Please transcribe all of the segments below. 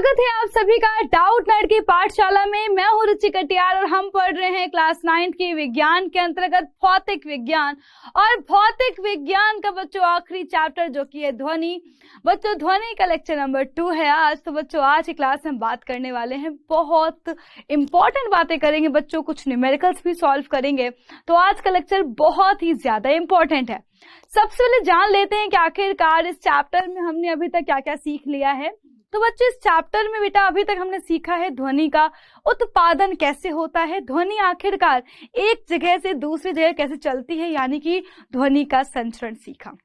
स्वागत है आप सभी का डाउट नेट की पाठशाला में। मैं हूं रुचि कटियार और हम पढ़ रहे हैं क्लास 9 की विज्ञान के अंतर्गत भौतिक विज्ञान। और भौतिक विज्ञान का बच्चों आखिरी चैप्टर जो कि है ध्वनि। बच्चों ध्वनि का लेक्चर नंबर 2 है आज। तो बच्चों आज की क्लास में बात करने वाले हैं, बहुत इंपॉर्टेंट बातें करेंगे बच्चों, कुछ न्यूमेरिकल्स भी सॉल्व करेंगे। तो आज का लेक्चर बहुत ही ज्यादा इंपॉर्टेंट है। सबसे पहले जान लेते हैं कि आखिरकार इस चैप्टर में हमने अभी तक क्या क्या सीख लिया है। तो बच्चों इस चैप्टर में बेटा अभी तक हमने सीखा है ध्वनि का उत्पादन कैसे होता है, ध्वनि आखिरकार एक जगह से दूसरी जगह कैसे चलती है, यानी कि ध्वनि का संचरण सीखा।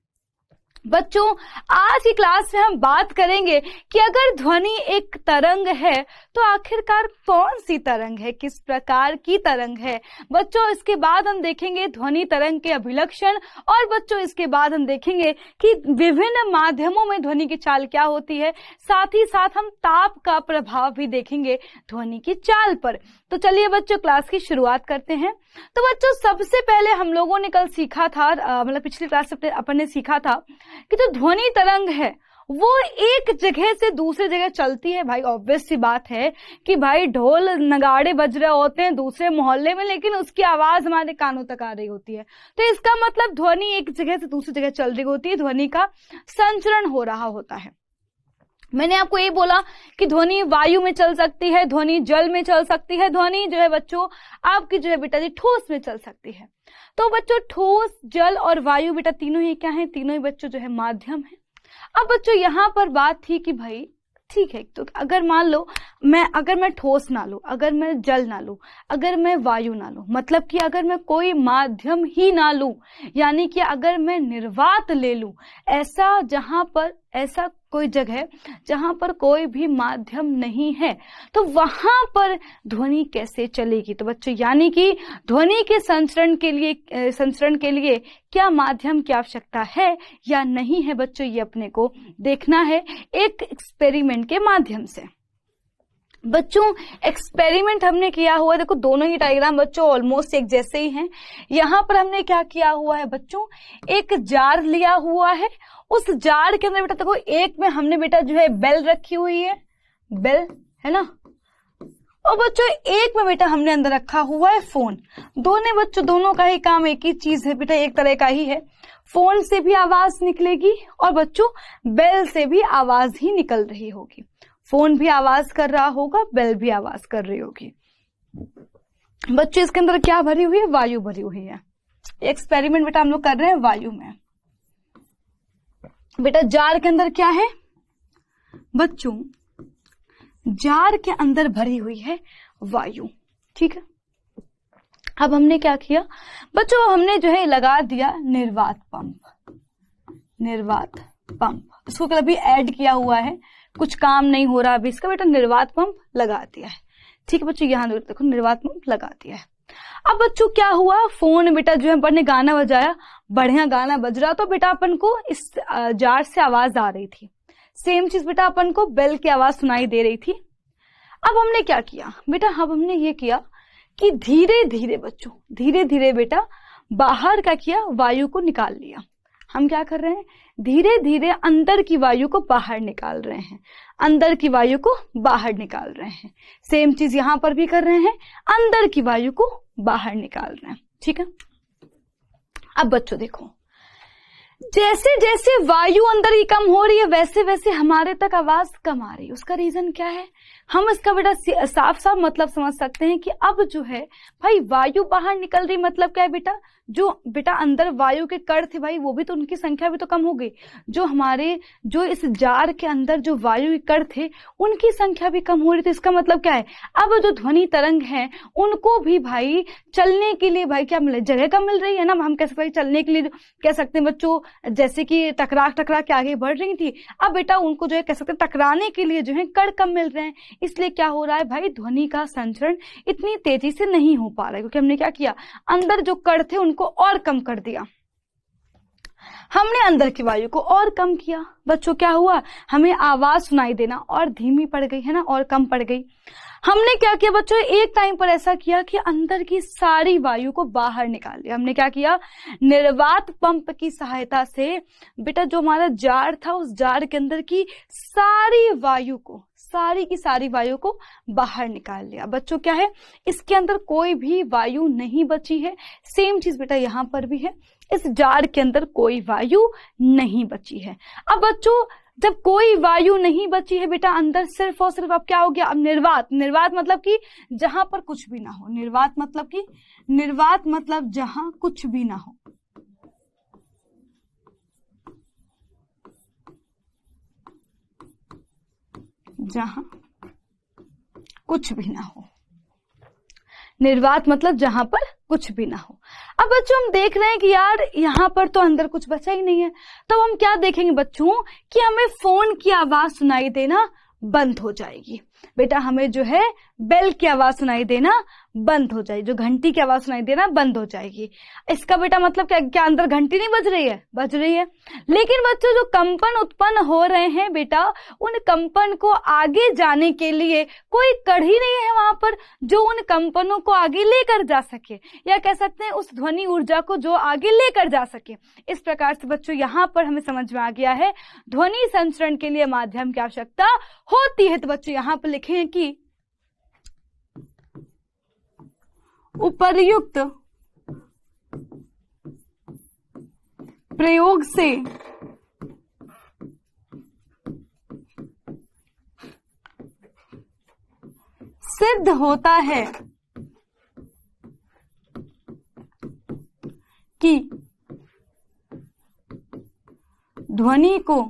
बच्चों आज की क्लास में हम बात करेंगे कि अगर ध्वनि एक तरंग है तो आखिरकार कौन सी तरंग है, किस प्रकार की तरंग है। बच्चों इसके बाद हम देखेंगे ध्वनि तरंग के अभिलक्षण, और बच्चों इसके बाद हम देखेंगे कि विभिन्न माध्यमों में ध्वनि की चाल क्या होती है। साथ ही साथ हम ताप का प्रभाव भी देखेंगे ध्वनि की चाल पर। तो चलिए बच्चों क्लास की शुरुआत करते हैं। तो बच्चों सबसे पहले हम लोगों ने कल सीखा था, मतलब पिछली क्लास में अपन ने सीखा था कि जो ध्वनि तरंग है वो एक जगह से दूसरे जगह चलती है। भाई ऑब्वियस सी बात है कि भाई ढोल नगाड़े बज रहे होते हैं दूसरे मोहल्ले में, लेकिन उसकी आवाज हमारे कानों तक आ रही होती है। तो इसका मतलब ध्वनि एक जगह से दूसरी जगह चल रही होती है, ध्वनि का संचरण हो रहा होता है। मैंने आपको ये बोला कि ध्वनि वायु में चल सकती है, ध्वनि जल में चल सकती है, ध्वनि जो है बच्चों आपकी जो है बेटा जी ठोस में चल सकती है। तो बच्चों ठोस, जल और वायु बेटा तीनों ही क्या है, तीनों ही बच्चों जो है माध्यम है। अब बच्चों यहाँ पर बात थी कि भाई ठीक है, तो अगर मान लो अगर मैं ठोस ना लूं, अगर मैं जल ना लूं, अगर मैं वायु ना लूं, मतलब कि अगर मैं कोई माध्यम ही ना लूं, यानी कि अगर मैं निर्वात ले लूं, ऐसा कोई जगह जहां पर कोई भी माध्यम नहीं है, तो वहां पर ध्वनि कैसे चलेगी। तो बच्चों यानी कि ध्वनि के संचरण के लिए क्या माध्यम की आवश्यकता है या नहीं है बच्चों, ये अपने को देखना है एक एक्सपेरिमेंट के माध्यम से। बच्चों एक्सपेरिमेंट हमने किया हुआ है, देखो दोनों ही डायग्राम बच्चों ऑलमोस्ट एक जैसे ही हैं। यहाँ पर हमने क्या किया हुआ है बच्चों, एक जार लिया हुआ है। उस जार के अंदर बेटा देखो एक में हमने बेटा जो है बेल रखी हुई है, बेल है ना, और बच्चों एक में बेटा हमने अंदर रखा हुआ है फोन। दोनों का ही काम एक ही चीज है बेटा, एक तरह का ही है। फोन से भी आवाज निकलेगी और बच्चों बेल से भी आवाज ही निकल रही होगी। फोन भी आवाज कर रहा होगा, बेल भी आवाज कर रही होगी। बच्चों इसके अंदर क्या भरी हुई है, वायु भरी हुई है। एक्सपेरिमेंट बेटा हम लोग कर रहे हैं वायु में। बेटा जार के अंदर क्या है बच्चों, जार के अंदर भरी हुई है वायु, ठीक है। अब हमने क्या किया बच्चों, हमने जो है लगा दिया निर्वात पंप। इसको कभी ऐड किया हुआ है, कुछ काम नहीं हो रहा अभी इसका, बेटा निर्वात पंप लगा दिया है, ठीक है बच्चों। यहाँ देखो निर्वात पंप लगा दिया है। अब बच्चों क्या हुआ, फोन बेटा जो है अपन ने गाना बजाया, बढ़िया गाना बज रहा, तो बेटा अपन को इस जार से आवाज आ रही थी। सेम चीज बेटा अपन को बेल की आवाज सुनाई दे रही थी। अब हमने क्या किया बेटा, अब हमने ये किया कि धीरे धीरे बेटा बाहर का किया, वायु को निकाल लिया। हम क्या कर रहे हैं, धीरे धीरे अंदर की वायु को बाहर निकाल रहे हैं, अंदर की वायु को बाहर निकाल रहे हैं। सेम चीज यहां पर भी कर रहे हैं, अंदर की वायु को बाहर निकाल रहे हैं, ठीक है। अब बच्चों देखो, जैसे जैसे वायु अंदर की कम हो रही है वैसे वैसे हमारे तक आवाज कम आ रही है। उसका रीजन क्या है, हम इसका बेटा साफ साफ मतलब समझ सकते हैं कि अब जो है भाई वायु बाहर निकल रही, मतलब क्या है बेटा, जो बेटा अंदर वायु के कण थे भाई वो भी तो, उनकी संख्या भी तो कम हो गई। जो इस जार के अंदर जो वायु के कण थे उनकी संख्या भी कम हो रही थी। इसका मतलब क्या है, अब जो ध्वनि तरंग है उनको भी भाई चलने के लिए भाई क्या मिले, जगह कम मिल रही है ना। हम कह सकते हैं चलने के लिए कह सकते हैं बच्चों, जैसे कि टकरा के आगे बढ़ रही थी, अब बेटा उनको जो है कह सकते हैं टकराने के लिए जो है कण कम मिल रहे हैं। इसलिए क्या हो रहा है भाई, ध्वनि का संचरण इतनी तेजी से नहीं हो पा रहा है, क्योंकि हमने क्या किया, अंदर जो कण थे उनको और कम कर दिया। हमने अंदर की वायु को और कम किया। बच्चों क्या हुआ, हमें आवाज सुनाई देना और धीमी पड़ गई है ना, और कम पड़ गई। हमने क्या किया बच्चों, एक टाइम पर ऐसा किया कि अंदर की सारी वायु को बाहर निकाल दिया। हमने क्या किया, निर्वात पंप की सहायता से बेटा जो हमारा जार था उस जार के अंदर की सारी वायु को सारी की सारी वायु को बाहर निकाल लिया। बच्चों क्या है, इसके अंदर कोई भी वायु नहीं बची है। सेम चीज बेटा यहाँ पर भी है, इस जार के अंदर कोई वायु नहीं बची है। अब बच्चों जब कोई वायु नहीं बची है बेटा अंदर, सिर्फ और सिर्फ अब क्या हो गया, अब निर्वात। निर्वात मतलब कि जहां पर कुछ भी ना हो। निर्वात मतलब जहां कुछ भी ना हो। जहां कुछ भी ना हो। निर्वात मतलब जहां पर कुछ भी ना हो। अब बच्चों हम देख रहे हैं कि यार यहाँ पर तो अंदर कुछ बचा ही नहीं है, तो हम क्या देखेंगे बच्चों कि हमें फोन की आवाज सुनाई देना बंद हो जाएगी। बेटा हमें जो है बेल की आवाज सुनाई देना बंद हो जाएगी, जो घंटी की आवाज सुनाई देना बंद हो जाएगी। इसका बेटा मतलब क्या अंदर घंटी नहीं बज रही है? बज रही है। लेकिन बच्चों जो कंपन उत्पन्न हो रहे हैं बेटा, उन कंपन को आगे जाने के लिए कोई कड़ी नहीं है वहां पर जो उन कंपनों को आगे लेकर जा सके, या कह सकते हैं उस ध्वनि ऊर्जा को जो आगे लेकर जा सके। इस प्रकार से बच्चों यहाँ पर हमें समझ में आ गया है ध्वनि संचरण के लिए माध्यम की आवश्यकता होती है। तो बच्चों यहाँ पर लिखे हैं कि उपर्युक्त प्रयोग से सिद्ध होता है कि ध्वनि को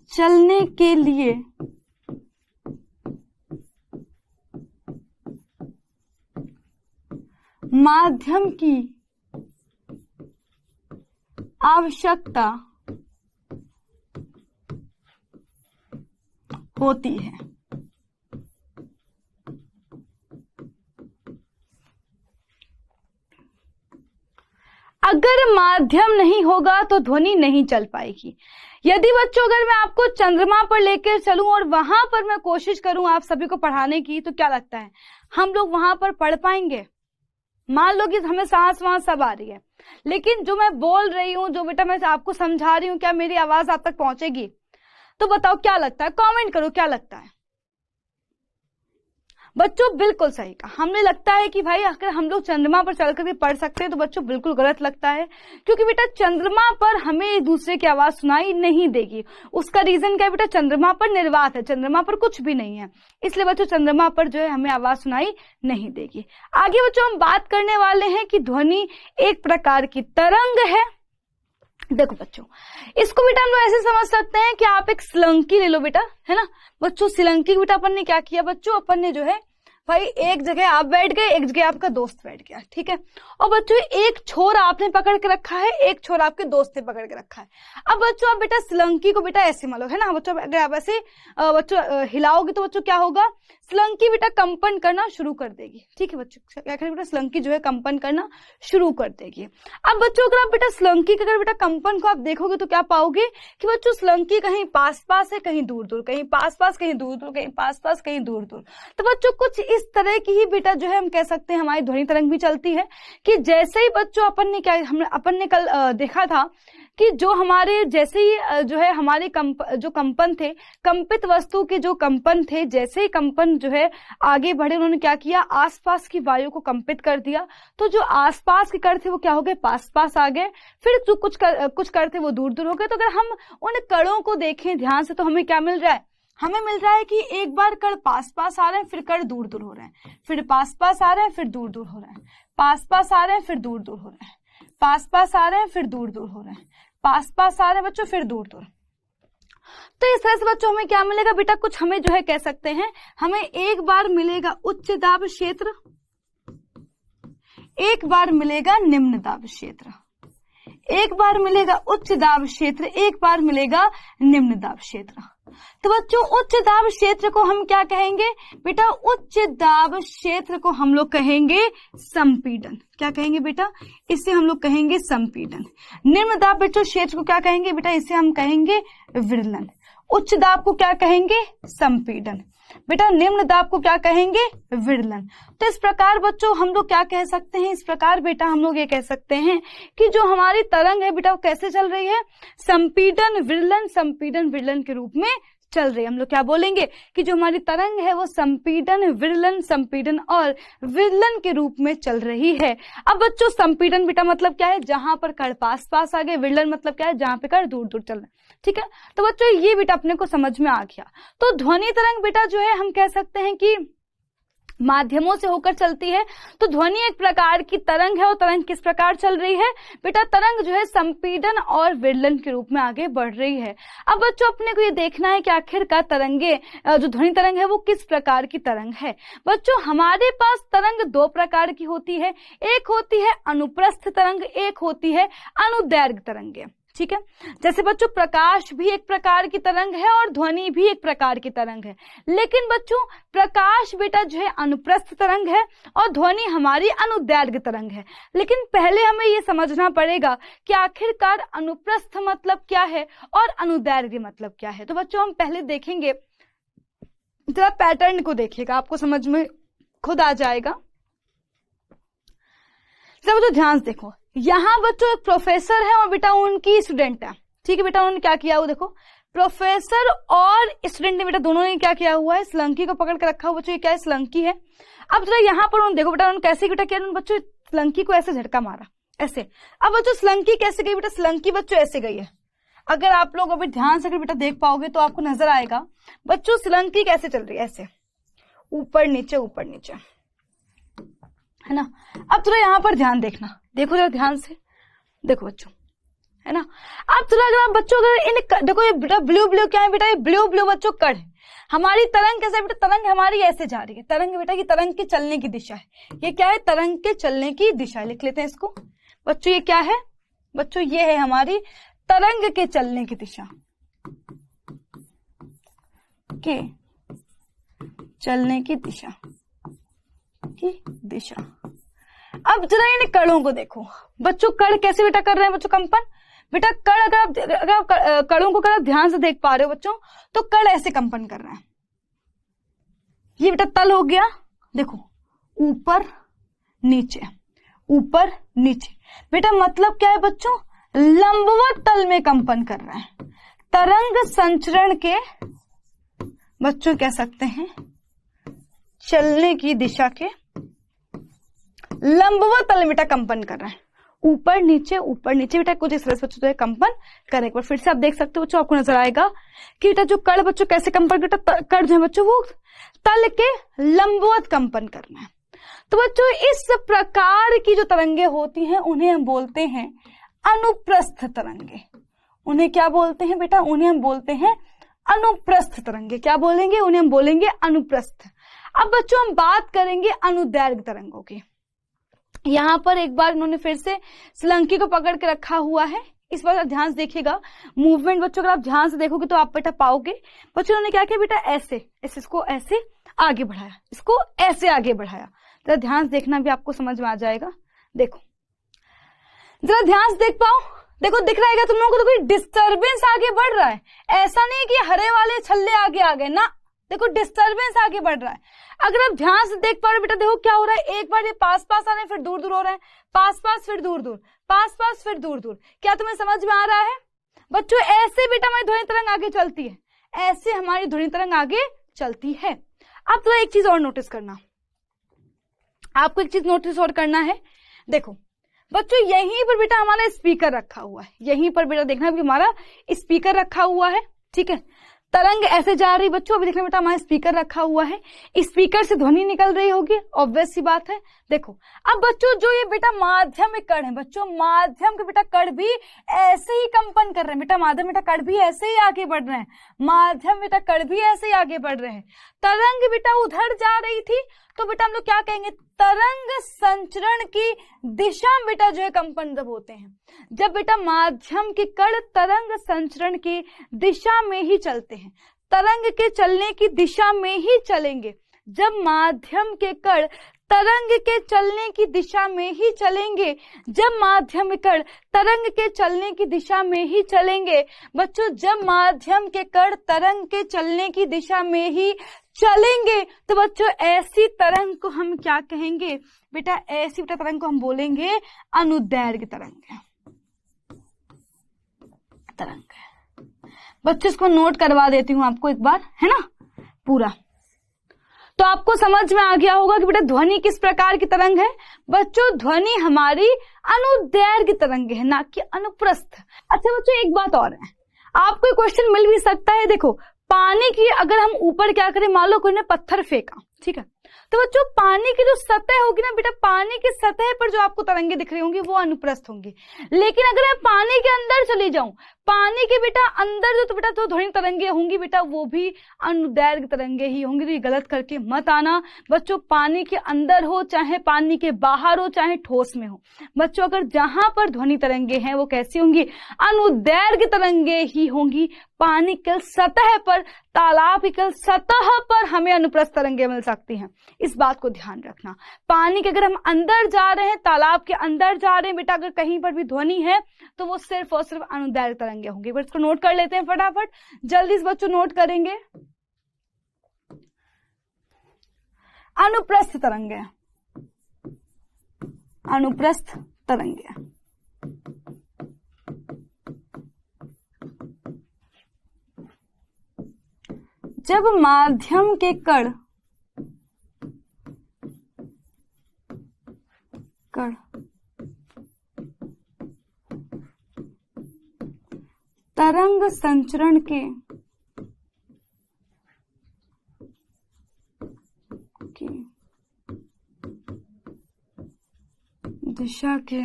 चलने के लिए माध्यम की आवश्यकता होती है। अगर माध्यम नहीं होगा तो ध्वनि नहीं चल पाएगी। यदि बच्चों अगर मैं आपको चंद्रमा पर लेकर चलूं और वहां पर मैं कोशिश करूं आप सभी को पढ़ाने की, तो क्या लगता है हम लोग वहां पर पढ़ पाएंगे? मान लो कि हमें सांस वांस सब आ रही है, लेकिन जो मैं बोल रही हूं, जो बेटा मैं आपको समझा रही हूं, क्या मेरी आवाज आप तक पहुंचेगी? तो बताओ क्या लगता है, कमेंट करो क्या लगता है बच्चों। बिल्कुल सही कहा। हमें लगता है कि भाई अगर हम लोग चंद्रमा पर चल करके पढ़ सकते हैं, तो बच्चों बिल्कुल गलत लगता है, क्योंकि बेटा चंद्रमा पर हमें एक दूसरे की आवाज सुनाई नहीं देगी। उसका रीजन क्या है बेटा, चंद्रमा पर निर्वात है, चंद्रमा पर कुछ भी नहीं है, इसलिए बच्चों चंद्रमा पर जो है हमें आवाज सुनाई नहीं देगी। आगे बच्चों हम बात करने वाले हैं कि ध्वनि एक प्रकार की तरंग है। देखो बच्चों, इसको बेटा हम लोग ऐसे समझ सकते हैं कि आप एक स्लंकी ले लो बेटा, है ना बच्चों। स्लंकी बेटा अपन ने क्या किया बच्चों, अपन ने जो है भाई एक जगह आप बैठ गए, एक जगह आपका दोस्त बैठ गया, ठीक है। और बच्चों एक छोर आपने पकड़ के रखा है, एक छोर आपके दोस्त ने पकड़ के रखा है। अब बच्चों आप बेटा स्लंकी को बेटा ऐसे मान लो, है ना बच्चों। अगर आप ऐसे बच्चों हिलाओगे तो बच्चों क्या होगा, स्लंकी बेटा कंपन करना शुरू कर देगी, ठीक है बच्चों। क्या करेगी बेटा, स्लंकी जो है कंपन करना शुरू कर देगी। अब बच्चों अगर आप बेटा स्लंकी के अगर बेटा कंपन को आप देखोगे तो क्या पाओगे कि बच्चों स्लंकी कहीं पास पास है, कहीं दूर दूर, कहीं पास पास, कहीं दूर दूर, कहीं पास पास, कहीं दूर दूर। तो बच्चों कुछ इस तरह की ही बेटा जो है हम कह सकते हैं हमारी ध्वनि तरंग भी चलती है, कि जैसे ही बच्चों अपन ने कल देखा था कि जो हमारे जैसे ही जो है हमारे जो कंपन थे, कंपित वस्तु के जो कंपन थे, जैसे ही कंपन जो है आगे बढ़े, उन्होंने क्या किया, आसपास की वायु को कंपित कर दिया। तो जो आसपास के कण थे वो क्या हो गए, पास पास आ गए, फिर जो कुछ कण थे वो दूर दूर हो गए। तो अगर हम उन कणों को देखें ध्यान से, तो हमें क्या मिल रहा है, हमें मिल रहा है कि एक बार कण पास पास आ रहे हैं, फिर कण दूर दूर हो रहे हैं, फिर पास पास आ रहे हैं, फिर दूर दूर हो रहे हैं, पास पास आ रहे हैं, फिर दूर दूर हो रहे हैं, पास पास आ रहे हैं, फिर दूर दूर हो रहे हैं, पास पास आ रहे हैं बच्चों, फिर दूर दूर। तो इस तरह से बच्चों हमें क्या मिलेगा बेटा, कुछ हमें जो है कह सकते हैं, हमें एक बार मिलेगा उच्च दाब क्षेत्र, एक बार मिलेगा निम्न दाब क्षेत्र, एक बार मिलेगा उच्च दाब क्षेत्र, एक बार मिलेगा निम्न दाब क्षेत्र। तो बच्चों उच्च दाब क्षेत्र को हम क्या कहेंगे बेटा, उच्च दाब क्षेत्र को हम लोग कहेंगे संपीड़न। क्या कहेंगे बेटा, इसे हम लोग कहेंगे संपीड़न। निम्न दाब बच्चों क्षेत्र को क्या कहेंगे बेटा, इसे हम कहेंगे विरलन। उच्च दाब को क्या कहेंगे, संपीड़न। बेटा निम्न दाब को क्या कहेंगे? विरलन। तो इस प्रकार बच्चों हम लोग क्या कह सकते हैं? इस प्रकार बेटा हम लोग ये कह सकते हैं कि जो हमारी तरंग है बेटा वो कैसे चल रही है? संपीडन विरलन के रूप में चल रही है। हम लोग क्या बोलेंगे कि जो हमारी तरंग है वो संपीडन और विरलन के रूप में चल रही है। अब बच्चों संपीडन बेटा मतलब क्या है? जहां पर कण पास पास आ गए। विरलन मतलब क्या है? जहां पे कण दूर दूर चल रहे हैं। ठीक है, तो बच्चों ये बेटा अपने को समझ में आ गया। तो ध्वनि तरंग बेटा जो है हम कह सकते हैं कि माध्यमों से होकर चलती है। तो ध्वनि एक प्रकार की तरंग है और तरंग किस प्रकार चल रही है? बेटा तरंग जो है संपीडन और विरलन के रूप में आगे बढ़ रही है। अब बच्चों अपने को ये देखना है कि आखिरकार तरंगे जो ध्वनि तरंग है वो किस प्रकार की तरंग है। बच्चों हमारे पास तरंग दो प्रकार की होती है, एक होती है अनुप्रस्थ तरंग, एक होती है अनुदैर्घ्य तरंगे। ठीक है, जैसे बच्चों प्रकाश भी एक प्रकार की तरंग है और ध्वनि भी एक प्रकार की तरंग है, लेकिन बच्चों प्रकाश बेटा जो है अनुप्रस्थ तरंग है और ध्वनि हमारी अनुदैर्घ्य तरंग है। लेकिन पहले हमें ये समझना पड़ेगा कि आखिरकार अनुप्रस्थ मतलब क्या है और अनुदैर्घ्य मतलब क्या है। तो बच्चों हम पहले देखेंगे, जरा पैटर्न को देखिएगा, आपको समझ में खुद आ जाएगा। जरा बच्चों ध्यान से देखो, यहाँ बच्चों एक प्रोफेसर है और बेटा उनकी स्टूडेंट है। ठीक है बेटा, उन्होंने क्या किया हुआ देखो, प्रोफेसर और स्टूडेंट ने बेटा दोनों ने क्या किया हुआ है? स्लंकी को पकड़ के रखा हुआ। बच्चों ये क्या है? स्लंकी है। अब जरा यहाँ पर उन्होंने देखो बेटा उन्होंने कैसे बेटा किया? बच्चों स्लंकी को ऐसे झटका मारा ऐसे। अब बच्चों स्लंकी कैसे गई? बेटा स्लंकी बच्चों ऐसे गई है। अगर आप लोग अभी ध्यान से बेटा देख पाओगे तो आपको नजर आएगा बच्चों स्लंकी कैसे चल रही है, ऐसे ऊपर नीचे है ना। अब थोड़ा यहाँ पर ध्यान देखना, देखो जरा ध्यान से देखो बच्चों, है ना। अब थोड़ा अगर बच्चों अगर इन देखो ये बेटा ब्लू क्या है बेटा? ये ब्लू बच्चों कण है। हमारी तरंग कैसे बेटा? तरंग हमारी ऐसे जा रही है। तरंग बेटा की तरंग के चलने की दिशा है। ये क्या है? तरंग के चलने की दिशा। लिख लेते हैं इसको बच्चों। ये क्या है बच्चों? ये है हमारी तरंग के चलने की दिशा, के चलने की दिशा अब जरा इन कणों को देखो बच्चों, कण कैसे बेटा कर रहे हैं बच्चों? कंपन। बेटा कण अगर आप कणों को अगर ध्यान से देख पा रहे हो बच्चों तो कण ऐसे कंपन कर रहे हैं। ये बेटा तल हो गया, देखो ऊपर नीचे। बेटा मतलब क्या है बच्चों? लंबवत तल में कंपन कर रहे हैं। तरंग संचरण के बच्चों कह सकते हैं चलने की दिशा के लंबवत तल बेटा कंपन कर रहा है। ऊपर नीचे बेटा कुछ इस तरह से बच्चों कंपन करे। एक बार फिर से आप देख सकते हो बच्चों, आपको नजर आएगा कि बेटा जो कण बच्चों कैसे कंपन करता, कण जो है बच्चों वो तल के लंबवत कंपन करना है। तो बच्चों इस प्रकार की जो तरंगे होती हैं उन्हें हम बोलते हैं अनुप्रस्थ तरंगे। उन्हें क्या बोलते हैं बेटा? उन्हें हम बोलते हैं अनुप्रस्थ तरंगे। क्या बोलेंगे? उन्हें हम बोलेंगे अनुप्रस्थ। अब बच्चों हम बात करेंगे अनुदैर्घ्य तरंगों की। यहाँ पर एक बार इन्होंने फिर से स्लंकी को पकड़ के रखा हुआ है। इस बार ध्यान से देखिएगा मूवमेंट बच्चों, अगर आप ध्यान से देखोगे तो आप बेटा पाओगे बच्चों उन्होंने क्या किया बेटा? ऐसे इसको ऐसे आगे बढ़ाया, इसको ऐसे आगे बढ़ाया। जरा ध्यान से देखना, भी आपको समझ में आ जाएगा। देखो जरा ध्यान से देख पाओ, देखो दिख रहा है तुम लोगों को? तो कोई डिस्टर्बेंस आगे बढ़ रहा है। ऐसा नहीं कि हरे वाले छल्ले आगे आ गए ना, देखो डिस्टर्बेंस आगे बढ़ रहा है। अगर आप ध्यान से देख पा रहे हो बेटा, देखो क्या हो रहा है? एक बार ये पास पास आ रहे हैं, फिर दूर दूर हो रहे हैं, पास पास फिर दूर दूर, पास पास फिर दूर दूर। क्या तुम्हें समझ में आ रहा है बच्चों? ऐसे बेटा हमारी ध्वनि तरंग आगे चलती है, ऐसे हमारी ध्वनि तरंग आगे चलती है। अब तो एक चीज और नोटिस करना, आपको एक चीज नोटिस और करना है। देखो बच्चों यहीं पर बेटा हमारा स्पीकर रखा हुआ है, यहीं पर बेटा देखना भी हमारा स्पीकर रखा हुआ है। ठीक है, तरंग ऐसे जा रही बच्चों, अभी देखना बेटा हमारा स्पीकर रखा हुआ है, स्पीकर से ध्वनि निकल रही होगी, ऑब्वियस सी बात है। देखो अब बच्चों जो ये बेटा माध्यम कण है बच्चों, माध्यम के बेटा कण भी ऐसे ही कंपन कर रहे हैं बेटा, माध्यम बेटा कण भी ऐसे ही आगे बढ़ रहे हैं, माध्यम बेटा कण भी ऐसे ही आगे बढ़ रहे हैं। तरंग बेटा उधर जा रही थी तो बेटा हम लोग क्या कहेंगे? तरंग संचरण की दिशा बेटा जो है कंपन जब होते हैं, जब बेटा माध्यम के कण तरंग संचरण की दिशा में ही चलते हैं, तरंग के चलने की दिशा में ही चलेंगे। जब माध्यम के कण तरंग के चलने की दिशा में ही चलेंगे, जब माध्यम कण तरंग के चलने की दिशा में ही चलेंगे बच्चों, जब माध्यम के कण तरंग के चलने की दिशा में ही चलेंगे। तो बच्चों ऐसी तरंग को हम क्या कहेंगे बेटा? ऐसी बेटा तरंग को हम बोलेंगे अनुदैर्घ्य तरंग। बच्चों इसको नोट करवा देती हूं आपको एक बार, है ना, पूरा। तो आपको समझ में आ गया होगा कि बेटा ध्वनि किस प्रकार की तरंग है। बच्चों ध्वनि हमारी अनुदैर्घ्य तरंग है, ना कि अनुप्रस्थ। अच्छा बच्चों एक बात और है, आपको क्वेश्चन मिल भी सकता है। देखो पानी की अगर हम ऊपर क्या करें, मान लो कोई ने पत्थर फेंका, ठीक है, तो बच्चों पानी की जो सतह होगी ना बेटा, पानी की सतह पर जो आपको तरंगे दिख रही होंगी वो अनुप्रस्थ होंगी। लेकिन अगर मैं पानी के अंदर चली जाऊं, पानी के बेटा अंदर जो तो बेटा तो ध्वनि तरंगे होंगी बेटा वो भी अनुदैर्घ्य तरंगे ही होंगी। तो ये गलत करके मत आना बच्चों, पानी के अंदर हो चाहे पानी के बाहर हो चाहे ठोस में हो, बच्चों अगर जहां पर ध्वनि तरंगे हैं वो कैसी होंगी? अनुदैर्घ्य तरंगे ही होंगी। पानी के सतह पर, तालाब की सतह पर हमें अनुप्रस्थ तरंगे मिल सकती हैं, इस बात को ध्यान रखना। पानी के अगर हम अंदर जा रहे हैं, तालाब के अंदर जा रहे हैं बेटा, अगर कहीं पर भी ध्वनि है तो वो सिर्फ और सिर्फ अनुदैर्घ्य तरंगे होंगी। बस इसको नोट कर लेते हैं फटाफट, जल्दी से बच्चों नोट करेंगे। अनुप्रस्थ तरंगे, अनुप्रस्थ तरंगे। जब माध्यम के कण तरंग संचरण की दिशा के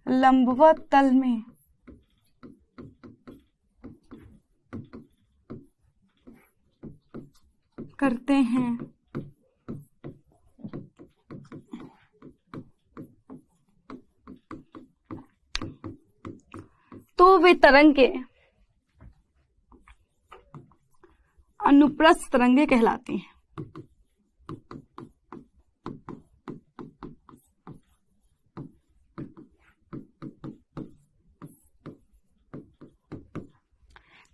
लंबवत तल में करते हैं तो वे तरंगे अनुप्रस्थ तरंगे कहलाती हैं।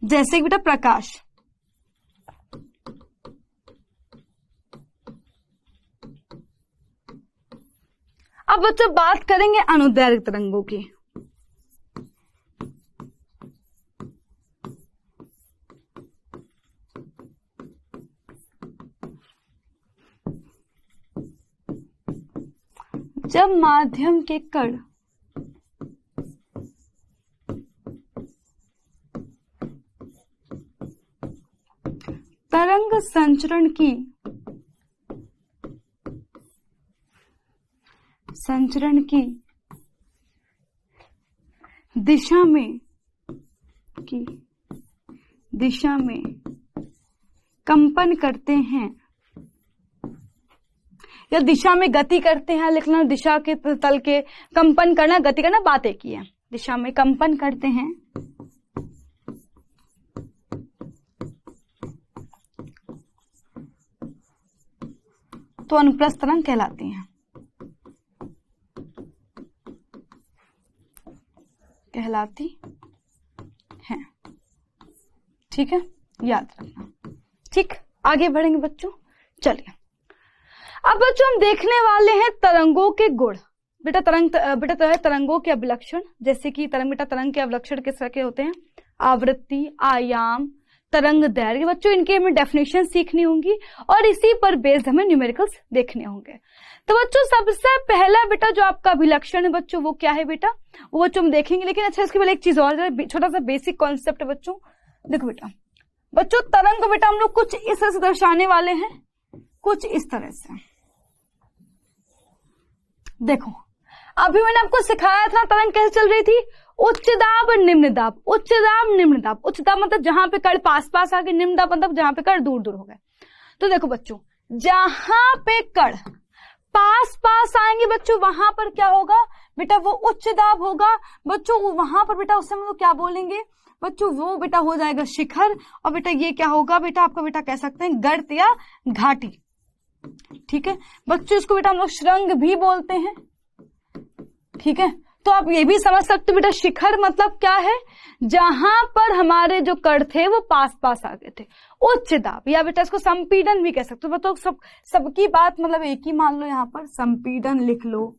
जैसे कि बेटा प्रकाश, अब बच्चों बात करेंगे अनुदैर्घ्य तरंगों की। जब माध्यम के कण तरंग संचरण की दिशा में कंपन करते हैं या दिशा में गति करते हैं, लिखना दिशा के तल के कंपन करना, गति करना, बात एक ही है। दिशा में कंपन करते हैं तो अनुप्रस्थ तरंग कहलाती हैं, ठीक है, याद रखना। ठीक, आगे बढ़ेंगे बच्चों, चलिए अब बच्चों हम देखने वाले हैं तरंगों के गुण। बेटा तरंगों के अभिलक्षण, जैसे कि तरंग के अभिलक्षण किस तरह के होते हैं? आवृत्ति, आयाम, तरंग दैर्घ्य। बच्चों इनके हमें डेफिनेशन सीखनी होंगी और इसी पर बेस्ड हमें न्यूमेरिकल्स देखने होंगे। तो बच्चों सबसे पहला बेटा जो आपका अभिलक्षण है बच्चों वो क्या है बेटा, वो बच्चों हम देखेंगे। लेकिन अच्छा इसके पहले एक चीज और, छोटा सा बेसिक कॉन्सेप्ट है बच्चों। देखो बच्चों तरंग को बेटा हम लोग कुछ इस तरह से दर्शाने वाले हैं, कुछ इस तरह से। देखो अभी मैंने आपको सिखाया था तरंग कैसे चल रही थी, उच्च दाब निम्न दाब, उच्च दाब निम्न दाब। उच्च दाब मतलब जहां पे कण पास पास आ गए, निम्न दाब मतलब जहां पे कण दूर दूर हो गए। तो देखो बच्चों जहां पे कण पास पास आएंगे बच्चों वहां पर क्या होगा बेटा, वो उच्च दाब होगा। बच्चों वहां पर बेटा उस समय वो क्या बोलेंगे बच्चों, वो बेटा हो जाएगा शिखर। और बेटा ये क्या होगा बेटा, आपका बेटा कह सकते हैं गर्त या घाटी। ठीक है बच्चों, इसको बेटा हम लोग श्रृंग भी बोलते हैं। ठीक है, तो आप ये भी समझ सकते हो बेटा शिखर मतलब क्या है, जहां पर हमारे जो कण थे वो पास पास आ गए थे। उच्च दाब या बेटा इसको संपीड़न भी कह सकते हो। तो सबकी बात मतलब एक ही मान लो, यहाँ पर संपीड़न लिख लो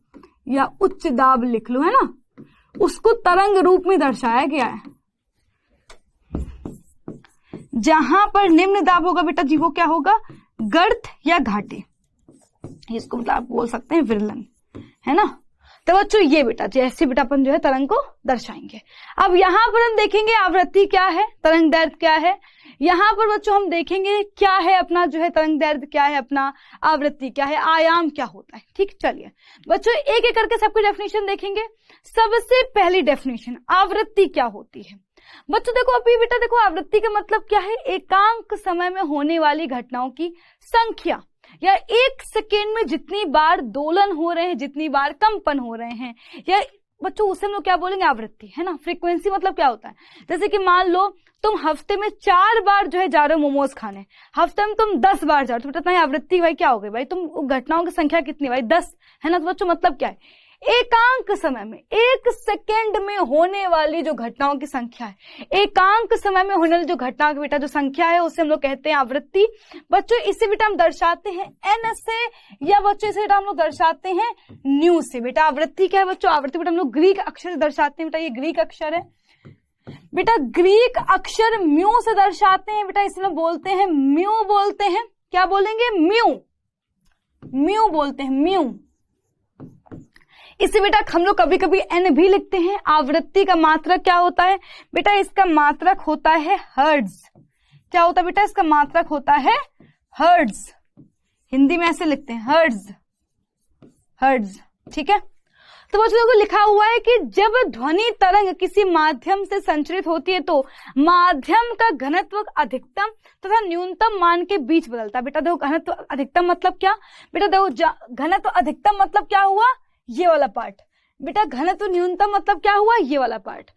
या उच्च दाब लिख लो, है ना, उसको तरंग रूप में दर्शाया गया है। जहां पर निम्न दाब होगा बेटा जी वो क्या होगा, गर्त या घाटे, इसको मतलब आप बोल सकते हैं विरलन, है ना। तो बच्चों ये बेटा जैसे बेटा अपन जो है तरंग को दर्शाएंगे। अब यहाँ पर हम देखेंगे आवृत्ति क्या है, तरंग दैर्घ्य क्या है। यहाँ पर बच्चों हम देखेंगे क्या है अपना जो है तरंग दैर्घ्य क्या है, अपना आवृत्ति क्या है, आयाम क्या होता है। ठीक, चलिए बच्चों एक एक करके सबकी डेफिनेशन देखेंगे। सबसे पहली डेफिनेशन, आवृत्ति क्या होती है। बच्चों देखो अभी बेटा देखो आवृत्ति का मतलब क्या है, एकांक समय में होने वाली घटनाओं की संख्या, या एक सेकेंड में जितनी बार दोलन हो रहे हैं, जितनी बार कंपन हो रहे हैं, या बच्चों उसे हम लोग क्या बोलेंगे, आवृत्ति, है ना। फ्रीक्वेंसी मतलब क्या होता है, जैसे कि मान लो तुम हफ्ते में 4 बार जो है जा रहे हो मोमोज खाने, हफ्ते में तुम 10 बार जा रहे हो, तो बेटा आवृत्ति भाई क्या हो गई भाई, तुम घटनाओं की संख्या कितनी भाई 10, है ना। तो बच्चों मतलब क्या है, एकांक समय में एक सेकेंड में होने वाली जो घटनाओं की संख्या है, एकांक समय में होने वाली जो घटनाओं की बेटा जो संख्या है उसे हम लोग कहते हैं आवृत्ति। बच्चों इसे बेटा हम दर्शाते हैं एन से, या बच्चों इसे बेटा हम लोग दर्शाते हैं न्यू से। बेटा आवृत्ति क्या है बच्चों, आवृत्ति बेटा हम लोग ग्रीक अक्षर से दर्शाते हैं। बेटा ये ग्रीक अक्षर है, बेटा ग्रीक अक्षर म्यू से दर्शाते हैं। बेटा इसमें बोलते हैं म्यू, बोलते हैं क्या बोलेंगे, म्यू, म्यू बोलते हैं, म्यू। इसे बेटा हम लोग कभी कभी एन भी लिखते हैं। आवृत्ति का मात्रक क्या होता है बेटा, इसका मात्रक होता है हर्ट्ज। क्या होता है बेटा, इसका मात्रक होता है हर्ट्ज। हिंदी में ऐसे लिखते हैं हर्ट्ज, हर्ट्ज, ठीक है। तो बच्चों को लिखा हुआ है कि जब ध्वनि तरंग किसी माध्यम से संचरित होती है तो माध्यम का घनत्व अधिकतम तथा न्यूनतम मान के बीच बदलता है। बेटा देखो घनत्व अधिकतम मतलब क्या, बेटा देखो घनत्व अधिकतम मतलब क्या हुआ, ये वाला पार्ट। बेटा घनत्व न्यूनतम मतलब क्या हुआ, ये वाला पार्ट।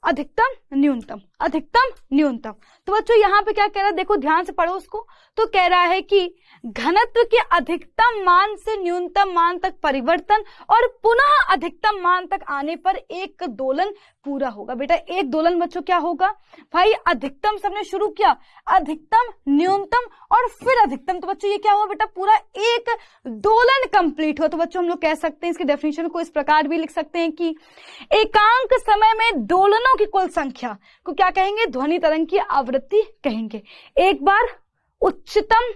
अधिकतम न्यूनतम, अधिकतम न्यूनतम। तो बच्चों यहाँ पे क्या कह रहा है, देखो ध्यान से पढ़ो उसको। तो कह रहा है कि घनत्व के अधिकतम मान से न्यूनतम मान तक परिवर्तन और पुनः अधिकतम मान तक आने पर एक दोलन पूरा होगा। बेटा एक दोलन बच्चों क्या होगा भाई, अधिकतम से हमने शुरू किया, अधिकतम, न्यूनतम और फिर अधिकतम। तो बच्चों ये क्या हुआ बेटा, पूरा एक दोलन कंप्लीट हुआ। तो बच्चों हम लोग कह सकते हैं इसकी डेफिनेशन को इस प्रकार भी लिख सकते हैं कि एकांक समय में दोलनों की कुल संख्या को क्या कहेंगे, ध्वनि तरंग की आवृत्ति कहेंगे। एक बार उच्चतम,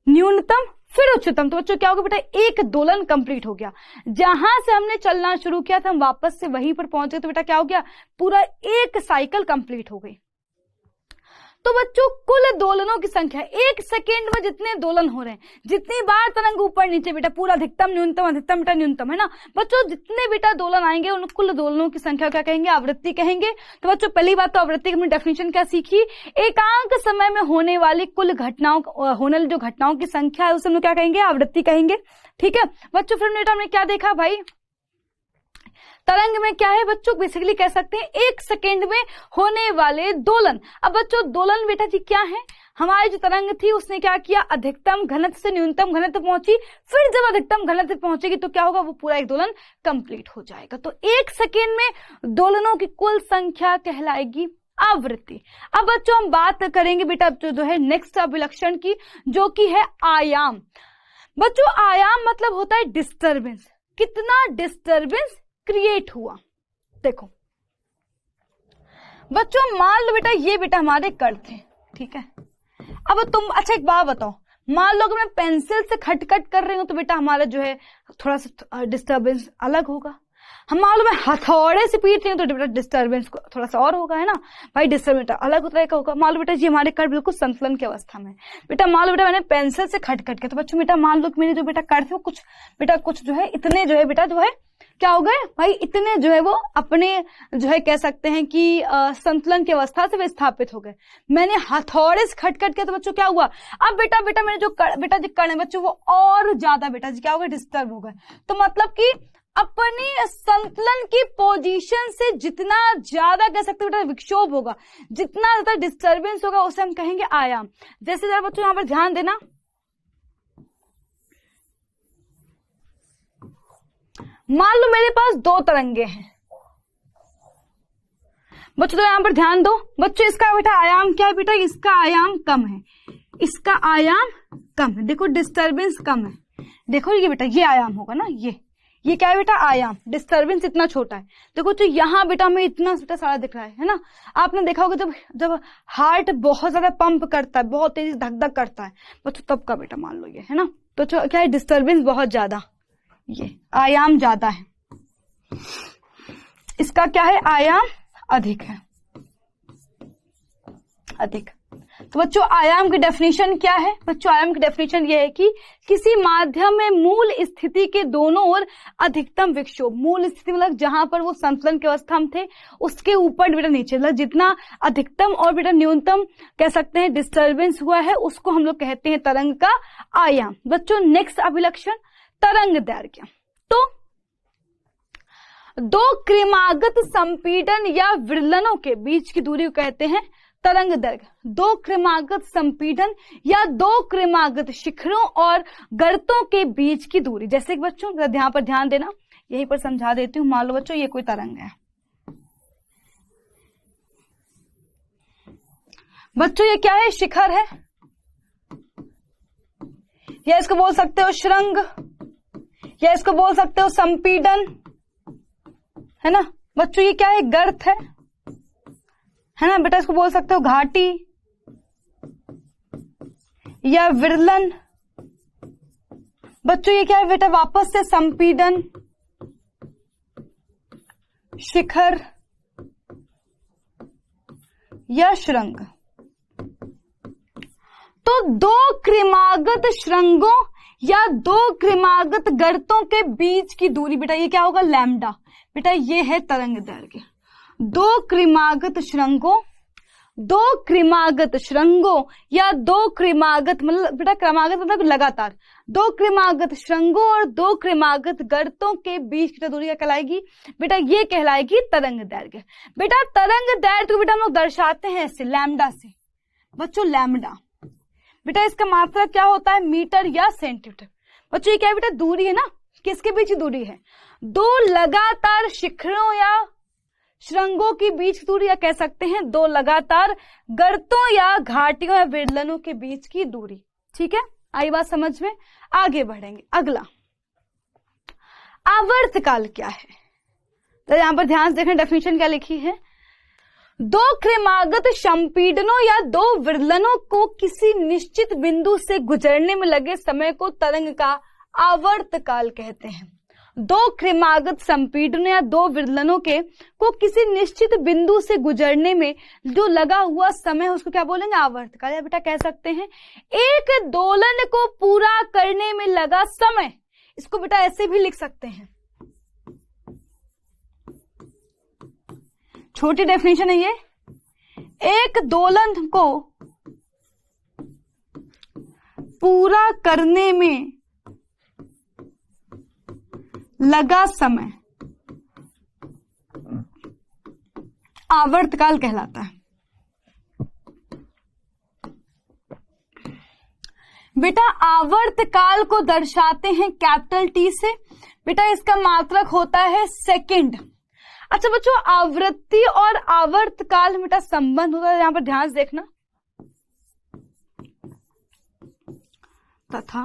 न्यूनतम, फिर उच्चतम। तो बच्चों क्या होगा बेटा, एक दोलन कंप्लीट हो गया। जहां से हमने चलना शुरू किया था हम वापस से वहीं पर पहुंच गए। तो बेटा क्या हो गया, पूरा एक साइकिल कंप्लीट हो गई। तो बच्चों कुल दोलनों की संख्या, एक सेकेंड में जितने दोलन हो रहे हैं, जितनी बार तरंग ऊपर नीचे, बेटा पूरा अधिकतम, न्यूनतम, अधिकतम, बेटा न्यूनतम, है ना। बच्चों जितने बेटा दोलन आएंगे उन कुल दोलनों की संख्या क्या कहेंगे, आवृत्ति कहेंगे। तो बच्चों पहली बात तो आवृत्ति की हमने डेफिनेशन क्या सीखी, एकांक समय में होने वाली कुल घटनाओं, होने वाली जो घटनाओं की संख्या है उसे हम लोग क्या कहेंगे, आवृत्ति कहेंगे। ठीक है बच्चों, फिर बेटा हमने क्या देखा भाई, तरंग में क्या है बच्चों, बेसिकली कह सकते हैं एक सेकेंड में होने वाले दोलन। अब बच्चों दोलन बेटा जी क्या है, हमारी जो तरंग थी उसने क्या किया, अधिकतम घनत्व से न्यूनतम घनत्व पहुंची, फिर जब अधिकतम घनत्व पहुंचेगी तो क्या होगा, वो पूरा एक दोलन कंप्लीट हो जाएगा। तो एक सेकेंड में दोलनों की कुल संख्या कहलाएगी आवृत्ति। अब बच्चों हम बात करेंगे बेटा जो है नेक्स्ट अभिलक्षण की, जो कि है आयाम। बच्चों आयाम मतलब होता है डिस्टर्बेंस, कितना डिस्टर्बेंस क्रिएट हुआ। देखो बच्चों मान लो बेटा ये बेटा हमारे कण थे, ठीक है। अब तुम अच्छा एक बात बताओ, मान लो अगर मैं पेंसिल से खटखट कर रही हूं तो बेटा हमारा जो है थोड़ा सा डिस्टर्बेंस अलग होगा। हम मान लो मैं हथौड़े से पीट रही हूँ तो बेटा डिस्टर्बेंस थोड़ा सा और होगा, है ना भाई, डिस्टर्बेंस अलग तरह का होगा। मान लो बेटा जी हमारे कण बिल्कुल संतुलन की अवस्था में, बेटा मान लो बेटा मैंने पेंसिल से खटखट के, तो बच्चों बेटा मान लो कि मेरे जो बेटा कण थे वो कुछ बेटा कुछ जो है इतने जो है बेटा जो है क्या हो गए भाई, इतने जो है वो अपने जो है कह सकते हैं कि संतुलन की अवस्था से विस्थापित हो गए। मैंने हथौड़े से खटखट किया तो बच्चों क्या हुआ, अब बेटा मेरे जो बेटा जो कण है बच्चों वो और ज्यादा बेटा जी क्या हो गए, डिस्टर्ब हो गए। तो मतलब कि अपनी संतुलन की पोजीशन से जितना ज्यादा कह सकते हैं बेटा विक्षोभ होगा, जितना ज्यादा डिस्टर्बेंस होगा उसे हम कहेंगे आयाम। जैसे जरा बच्चों यहां पर ध्यान देना, मान लो मेरे पास दो तरंगे हैं, बच्चों तो यहाँ पर ध्यान दो बच्चों, इसका बेटा आयाम क्या है बेटा, इसका आयाम कम है, इसका आयाम कम है, देखो डिस्टर्बेंस कम है, देखो ये बेटा ये आयाम होगा ना, ये क्या है बेटा आयाम, डिस्टर्बेंस इतना छोटा है। देखो तो यहाँ बेटा हमें इतना बेटा सारा दिख रहा है ना। आपने देखा होगा जब हार्ट बहुत ज्यादा पंप करता है, बहुत तेजी धक धक करता है बच्चों, तब का बेटा मान लो ये है ना। तो क्या है, डिस्टर्बेंस बहुत ज्यादा, ये आयाम ज्यादा है, इसका क्या है आयाम अधिक है, अधिक। तो बच्चों आयाम की डेफिनेशन क्या है बच्चों, आयाम की डेफिनेशन ये है कि किसी माध्यम में मूल स्थिति के दोनों ओर अधिकतम विक्षोभ, मूल स्थिति मतलब जहां पर वो संतुलन की अवस्था में थे उसके ऊपर बेटा नीचे, मतलब जितना अधिकतम और बेटा न्यूनतम कह सकते हैं डिस्टर्बेंस हुआ है उसको हम लोग कहते हैं तरंग का आयाम। बच्चों नेक्स्ट अभिलक्षण तरंग दैर्घ्य। तो दो क्रमागत संपीड़न या विरलनों के बीच की दूरी को कहते हैं तरंग दैर्घ्य। दो क्रमागत संपीड़न या दो क्रमागत शिखरों और गर्तों के बीच की दूरी, जैसे कि बच्चों यहाँ पर ध्यान देना, यहीं पर समझा देती हूँ। मान लो बच्चों ये कोई तरंग है, बच्चों ये क्या है, शिखर है, या इसको बोल सकते हो श्रृंग, या इसको बोल सकते हो संपीड़न, है ना। बच्चों ये क्या है, गर्त है ना बेटा, इसको बोल सकते हो घाटी या विरलन। बच्चों ये क्या है बेटा, वापस से संपीड़न, शिखर या श्रृंग। तो दो क्रमागत श्रृंगों या दो क्रमागत गर्तों के बीच की दूरी बेटा ये क्या होगा, लैम्डा। बेटा ये है तरंग दैर्घ्य। दो क्रमागत श्रृंगों, दो क्रमागत श्रृंगों या दो क्रमागत मतलब बेटा क्रमागत मतलब लगातार, दो क्रमागत श्रृंगों और दो क्रमागत गर्तों के बीच की दूरी क्या कहलाएगी बेटा, ये कहलाएगी तरंग दैर्घ्य। बेटा तरंग दैर्घ्य को बेटा हम लोग दर्शाते हैं ऐसे लैम्डा से। बच्चों लैम्डा बेटा इसका मात्रा क्या होता है, मीटर या सेंटीमीटर। बच्चों ये क्या है बेटा, दूरी है ना, किसके बीच दूरी है, दो लगातार शिखरों या श्रृंगों के बीच की दूरी, या कह सकते हैं दो लगातार गर्तों या घाटियों या विरलनों के बीच की दूरी। ठीक है, आई बात समझ में। आगे बढ़ेंगे, अगला आवर्तकाल क्या है। तो यहां पर ध्यान से देखें डेफिनेशन क्या लिखी है, दो क्रमागत संपीड़नों या दो विरलनों को किसी निश्चित बिंदु से गुजरने में लगे समय को तरंग का आवर्तकाल कहते हैं। दो क्रमागत संपीड़नों या दो विरलनों के को किसी निश्चित बिंदु से गुजरने में जो लगा हुआ समय उसको क्या बोलेंगे, आवर्तकाल। या बेटा कह सकते हैं एक दोलन को पूरा करने में लगा समय, इसको बेटा ऐसे भी लिख सकते हैं, छोटी डेफिनेशन है ये, एक दोलन को पूरा करने में लगा समय आवर्तकाल कहलाता है। बेटा आवर्तकाल को दर्शाते हैं कैपिटल टी से, बेटा इसका मात्रक होता है सेकंड। अच्छा बच्चों आवृत्ति और आवर्तकाल में बेटा संबंध होता है, यहां पर ध्यान से देखना, तथा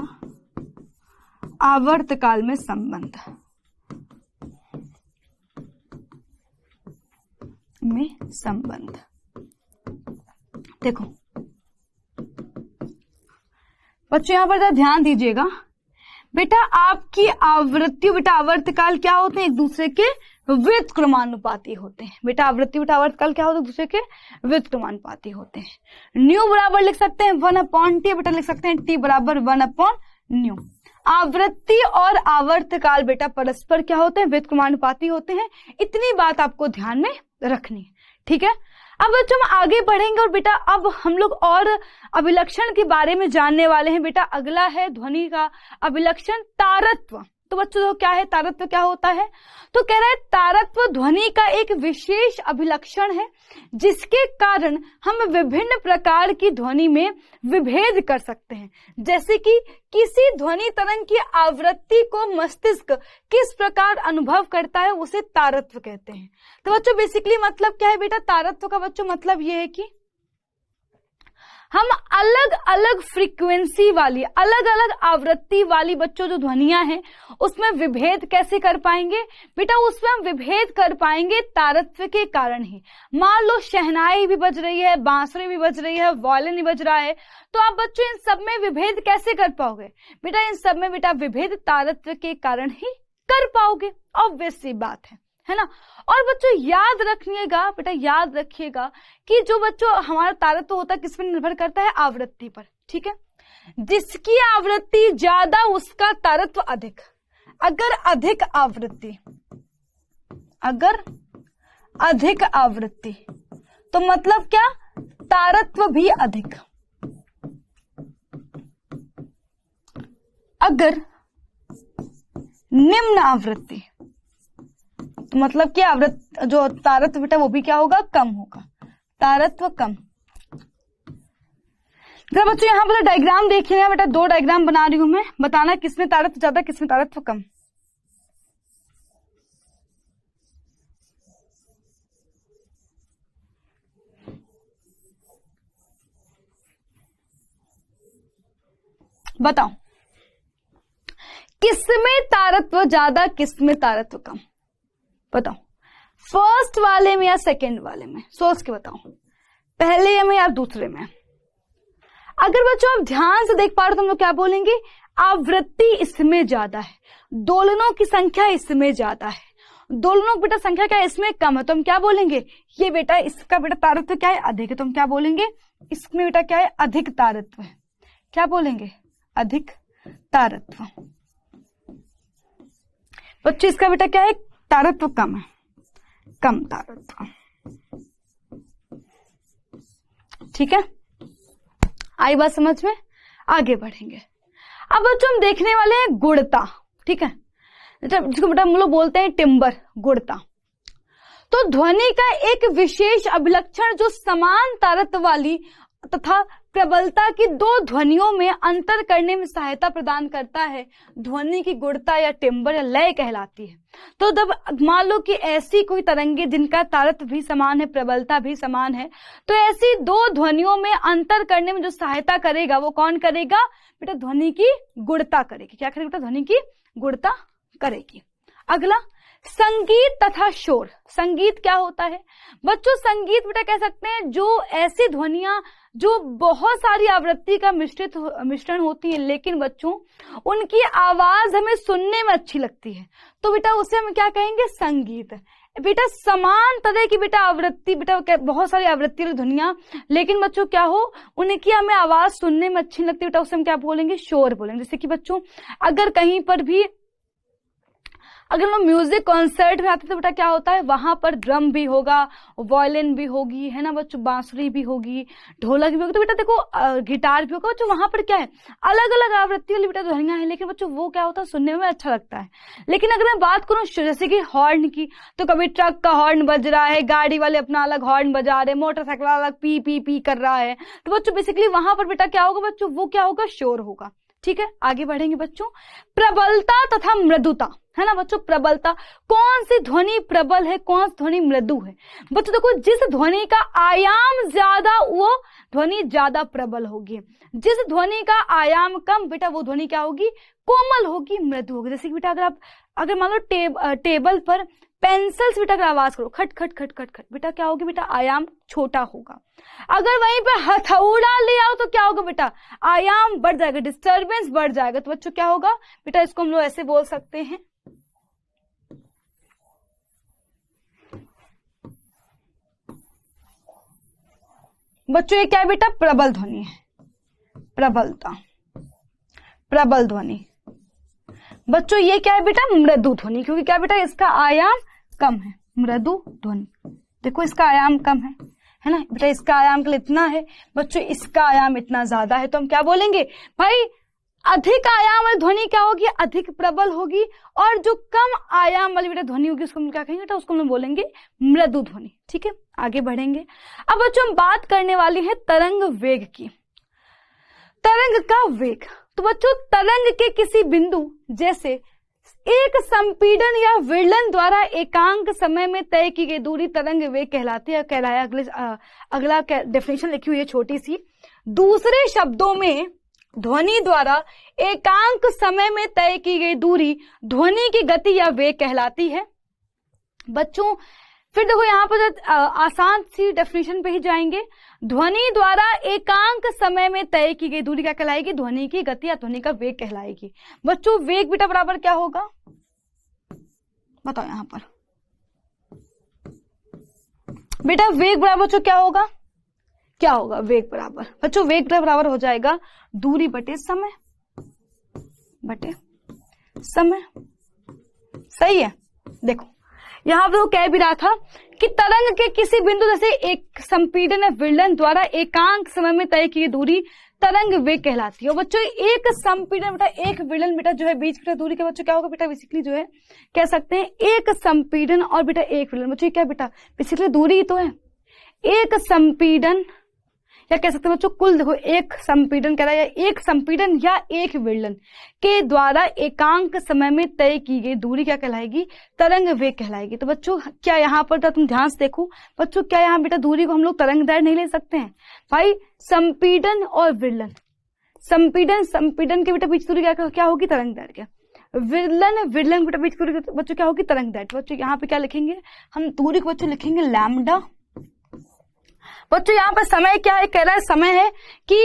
आवर्तकाल में संबंध देखो बच्चों यहां पर ध्यान दीजिएगा। बेटा आपकी आवृत्ति बेटा आवर्तकाल क्या होते हैं, एक दूसरे के व्युत्क्रमानुपाती होते हैं। बेटा आवृत्ति बेटा आवर्तकाल क्या होते हैं, दूसरे के व्युत्क्रमानुपाती होते हैं। न्यू बराबर लिख सकते हैं 1/t, बेटा लिख सकते हैं t बराबर 1/न्यू। आवृत्ति और आवर्तकाल बेटा परस्पर क्या होते हैं, व्युत्क्रमानुपाती होते हैं। इतनी बात आपको ध्यान में रखनी है, ठीक है। अब बच्चों हम आगे बढ़ेंगे और बेटा अब हम लोग और अभिलक्षण के बारे में जानने वाले हैं। बेटा अगला है ध्वनि का अभिलक्षण तारत्व। तो बच्चों तो क्या है, तारत्व क्या होता है? तो कह रहा है तारत्व ध्वनि का एक विशेष अभिलक्षण है जिसके कारण हम विभिन्न प्रकार की ध्वनि में विभेद कर सकते हैं। जैसे कि किसी ध्वनि तरंग की आवृत्ति को मस्तिष्क किस प्रकार अनुभव करता है उसे तारत्व कहते हैं। तो बच्चों बेसिकली मतलब क्या है बेटा, तारत्व का बच्चों मतलब ये है कि हम अलग अलग फ्रीक्वेंसी वाली, अलग अलग आवृत्ति वाली बच्चों जो ध्वनियां हैं उसमें विभेद कैसे कर पाएंगे बेटा, उसमें हम विभेद कर पाएंगे तारत्व के कारण ही। मान लो शहनाई भी बज रही है, बांसुरी भी बज रही है, वायलिन भी बज रहा है, तो आप बच्चों इन सब में विभेद कैसे कर पाओगे बेटा? इन सब में बेटा विभेद तारत्व के कारण ही कर पाओगे, ऑब्वियस सी बात है ना। और बच्चों याद रखिएगा बेटा, याद रखिएगा कि जो बच्चों हमारा तारत्व होता है किस पर निर्भर करता है? आवृत्ति पर, ठीक है। जिसकी आवृत्ति ज्यादा उसका तारत्व अधिक। अगर अधिक आवृत्ति तो मतलब क्या, तारत्व भी अधिक। अगर निम्न आवृत्ति तो मतलब क्या, आवृत्ति जो तारत्व बेटा वो भी क्या होगा, कम होगा, तारत्व कम। जरा बच्चों यहाँ पर डायग्राम देखिए बेटा, 2 डायग्राम बना रही हूं मैं, बताना किसमें तारत्व ज्यादा किसमें तारत्व कम। बताओ किसमें तारत्व ज्यादा किसमें तारत्व कम, बताओ। फर्स्ट वाले में या सेकंड वाले में, सोच के बताओ, पहले में या दूसरे में। अगर बच्चों आप ध्यान से देख पा रहे हो तो हम लोग क्या बोलेंगे, आवृत्ति इसमें ज्यादा है, दोलनों की संख्या इसमें ज्यादा है, दोलनों की बेटा संख्या क्या है इसमें कम है, तो हम क्या बोलेंगे, ये बेटा इसका बेटा तारत्व क्या है, अधिक है। तो हम क्या बोलेंगे, इसमें बेटा क्या है, अधिक तारत्व है। क्या बोलेंगे, अधिक तारत्व। बच्चों इसका बेटा क्या है, तारत्व कम है, कम तारत्व, ठीक है। आई बात समझ में? आगे बढ़ेंगे। अब बच्चों हम देखने वाले हैं गुणता, ठीक है, जिसको बेटा हम लोग बोलते हैं टिम्बर, गुणता। तो ध्वनि का एक विशेष अभिलक्षण जो समान तारत्व वाली तथा प्रबलता की 2 ध्वनियों में अंतर करने में सहायता प्रदान करता है, ध्वनि की गुणता या टिम्बर या लय कहलाती है। तो जब मान लो कि ऐसी कोई तरंगे जिनका तारत्व भी समान है, प्रबलता भी समान है, तो ऐसी 2 ध्वनियों में अंतर करने में जो सहायता करेगा वो कौन करेगा बेटा, ध्वनि की गुणता करेगी। क्या करेगी बेटा, ध्वनि की गुणता करेगी। अगला संगीत तथा शोर। संगीत क्या होता है बच्चों, संगीत बेटा कह सकते हैं जो ऐसी ध्वनियां जो बहुत सारी आवृत्ति का मिश्रण होती है, लेकिन बच्चों उनकी आवाज हमें सुनने में अच्छी लगती है, तो बेटा उसे हम क्या कहेंगे, संगीत। बेटा समान तरह की बेटा आवृत्ति, बेटा बहुत सारी आवृत्ति वाली ध्वनियां, लेकिन बच्चों क्या हो, उनकी हमें आवाज सुनने में अच्छी लगती है, बेटा उसे हम क्या बोलेंगे, शोर बोलेंगे। जैसे कि बच्चों अगर कहीं पर भी अगर हम म्यूजिक कॉन्सर्ट में आते तो बेटा क्या होता है, वहां पर ड्रम भी होगा, वायलिन भी होगी, है ना बच्चों, बांसुरी भी होगी, ढोलक भी होगी, तो बेटा देखो गिटार भी होगा बच्चों। वहां पर क्या है, अलग अलग आवृत्ति वाली बेटा ध्वनियां हैं, लेकिन बच्चों वो क्या होता है, सुनने में अच्छा लगता है। लेकिन अगर मैं बात करूं जैसे कि हॉर्न की, तो कभी ट्रक का हॉर्न बज रहा है, गाड़ी वाले अपना अलग हॉर्न बजा रहे हैं, मोटरसाइकिल अलग पी पी पी कर रहा है, तो बच्चों बेसिकली वहां पर बेटा क्या होगा बच्चों, वो क्या होगा, शोर होगा। ठीक है, आगे बढ़ेंगे बच्चों। प्रबलता तथा मृदुता, है ना बच्चों, प्रबलता, कौन सी ध्वनि प्रबल है, कौन सी ध्वनि मृदु है। बच्चों देखो, जिस ध्वनि का आयाम ज्यादा वो ध्वनि ज्यादा प्रबल होगी, जिस ध्वनि का आयाम कम बेटा वो ध्वनि क्या होगी, कोमल होगी, मृदु होगी। जैसे कि बेटा अगर मान लो टेबल पर पेंसिल से बेटा अगर आवाज करो, खट खट खट खट खट, बेटा क्या होगी, बेटा आयाम छोटा होगा। अगर वहीं पे हथौड़ा ले आओ तो क्या होगा बेटा, आयाम बढ़ जाएगा, डिस्टरबेंस बढ़ जाएगा। तो बच्चों क्या होगा बेटा, इसको हम लोग ऐसे बोल सकते हैं, बच्चों ये क्या है बेटा, प्रबल ध्वनि है, प्रबलता, प्रबल ध्वनि। बच्चों ये क्या है बेटा, मृदु ध्वनि, क्योंकि क्या बेटा इसका आयाम कम है, मृदु ध्वनि। देखो इसका आयाम कम है ना बेटा, इसका आयाम इतना है, बच्चों इसका आयाम इतना ज्यादा है, तो हम क्या बोलेंगे भाई, अधिक आयाम वाली ध्वनि क्या होगी, अधिक प्रबल होगी, और जो कम आयाम वाली बेटा ध्वनि होगी उसको हम क्या कहेंगे बेटा, उसको हम बोलेंगे मृदु ध्वनि। ठीक है, आगे बढ़ेंगे। अब बच्चों हम बात करने वाली है तरंग वेग की। तरंग का वेग, तो बच्चों तरंग के किसी बिंदु जैसे एक संपीड़न या विरलन द्वारा एकांक समय में तय की गई दूरी तरंग वेग कहलाती है, कहलाया। अगला डेफिनेशन लिखी हुई है छोटी सी। दूसरे शब्दों में ध्वनि द्वारा एकांक समय में तय की गई दूरी ध्वनि की गति या वेग कहलाती है। बच्चों फिर देखो यहाँ पर आसान सी डेफिनेशन पे ही जाएंगे। ध्वनि द्वारा एकांक समय में तय की गई दूरी क्या कहलाएगी, ध्वनि की गति या ध्वनि का वेग कहलाएगी। बच्चों वेग बेटा बराबर क्या होगा, बताओ यहाँ पर बेटा वेग बराबर बच्चों क्या होगा, क्या होगा वेग बराबर, बच्चों वेग बराबर हो जाएगा दूरी बटे समय, बटे समय। सही है। देखो यहाँ पर वो कह भी रहा था कि तरंग के किसी बिंदु जैसे एक संपीड़न या विरलन द्वारा एकांक समय में तय की दूरी तरंग वेग कहलाती है। बच्चों एक संपीड़न बेटा एक विरलन बेटा जो है बीच की दूरी के बच्चों क्या होगा बेटा, बेसिकली जो है कह सकते हैं एक संपीड़न और बेटा एक विरलन। बच्चों क्या बेटा बेसिकली दूरी ही तो है, एक संपीड़न या कह सकते हैं बच्चों कुल देखो एक संपीड़न कह रहा है, एक संपीड़न या एक विरलन के द्वारा एकांक समय में तय की गई दूरी क्या कहलाएगी, तरंग वेग कहलाएगी। तो बच्चों क्या यहाँ पर तुम ध्यान से देखो बच्चों, क्या यहाँ बेटा दूरी को हम लोग तरंग दैर्घ्य नहीं ले सकते हैं भाई, संपीड़न और विरलन, संपीड़न के बेटा बीच दूरी क्या होगी, तरंग दैर्घ्य। विरलन बेटा बीच दूरी बच्चों क्या होगी, तरंग दैर्घ्य। बच्चों यहाँ पे क्या लिखेंगे हम, दूरी को बच्चों लिखेंगे लैम्डा। बच्चों यहाँ पर समय क्या है, कह रहा है समय है कि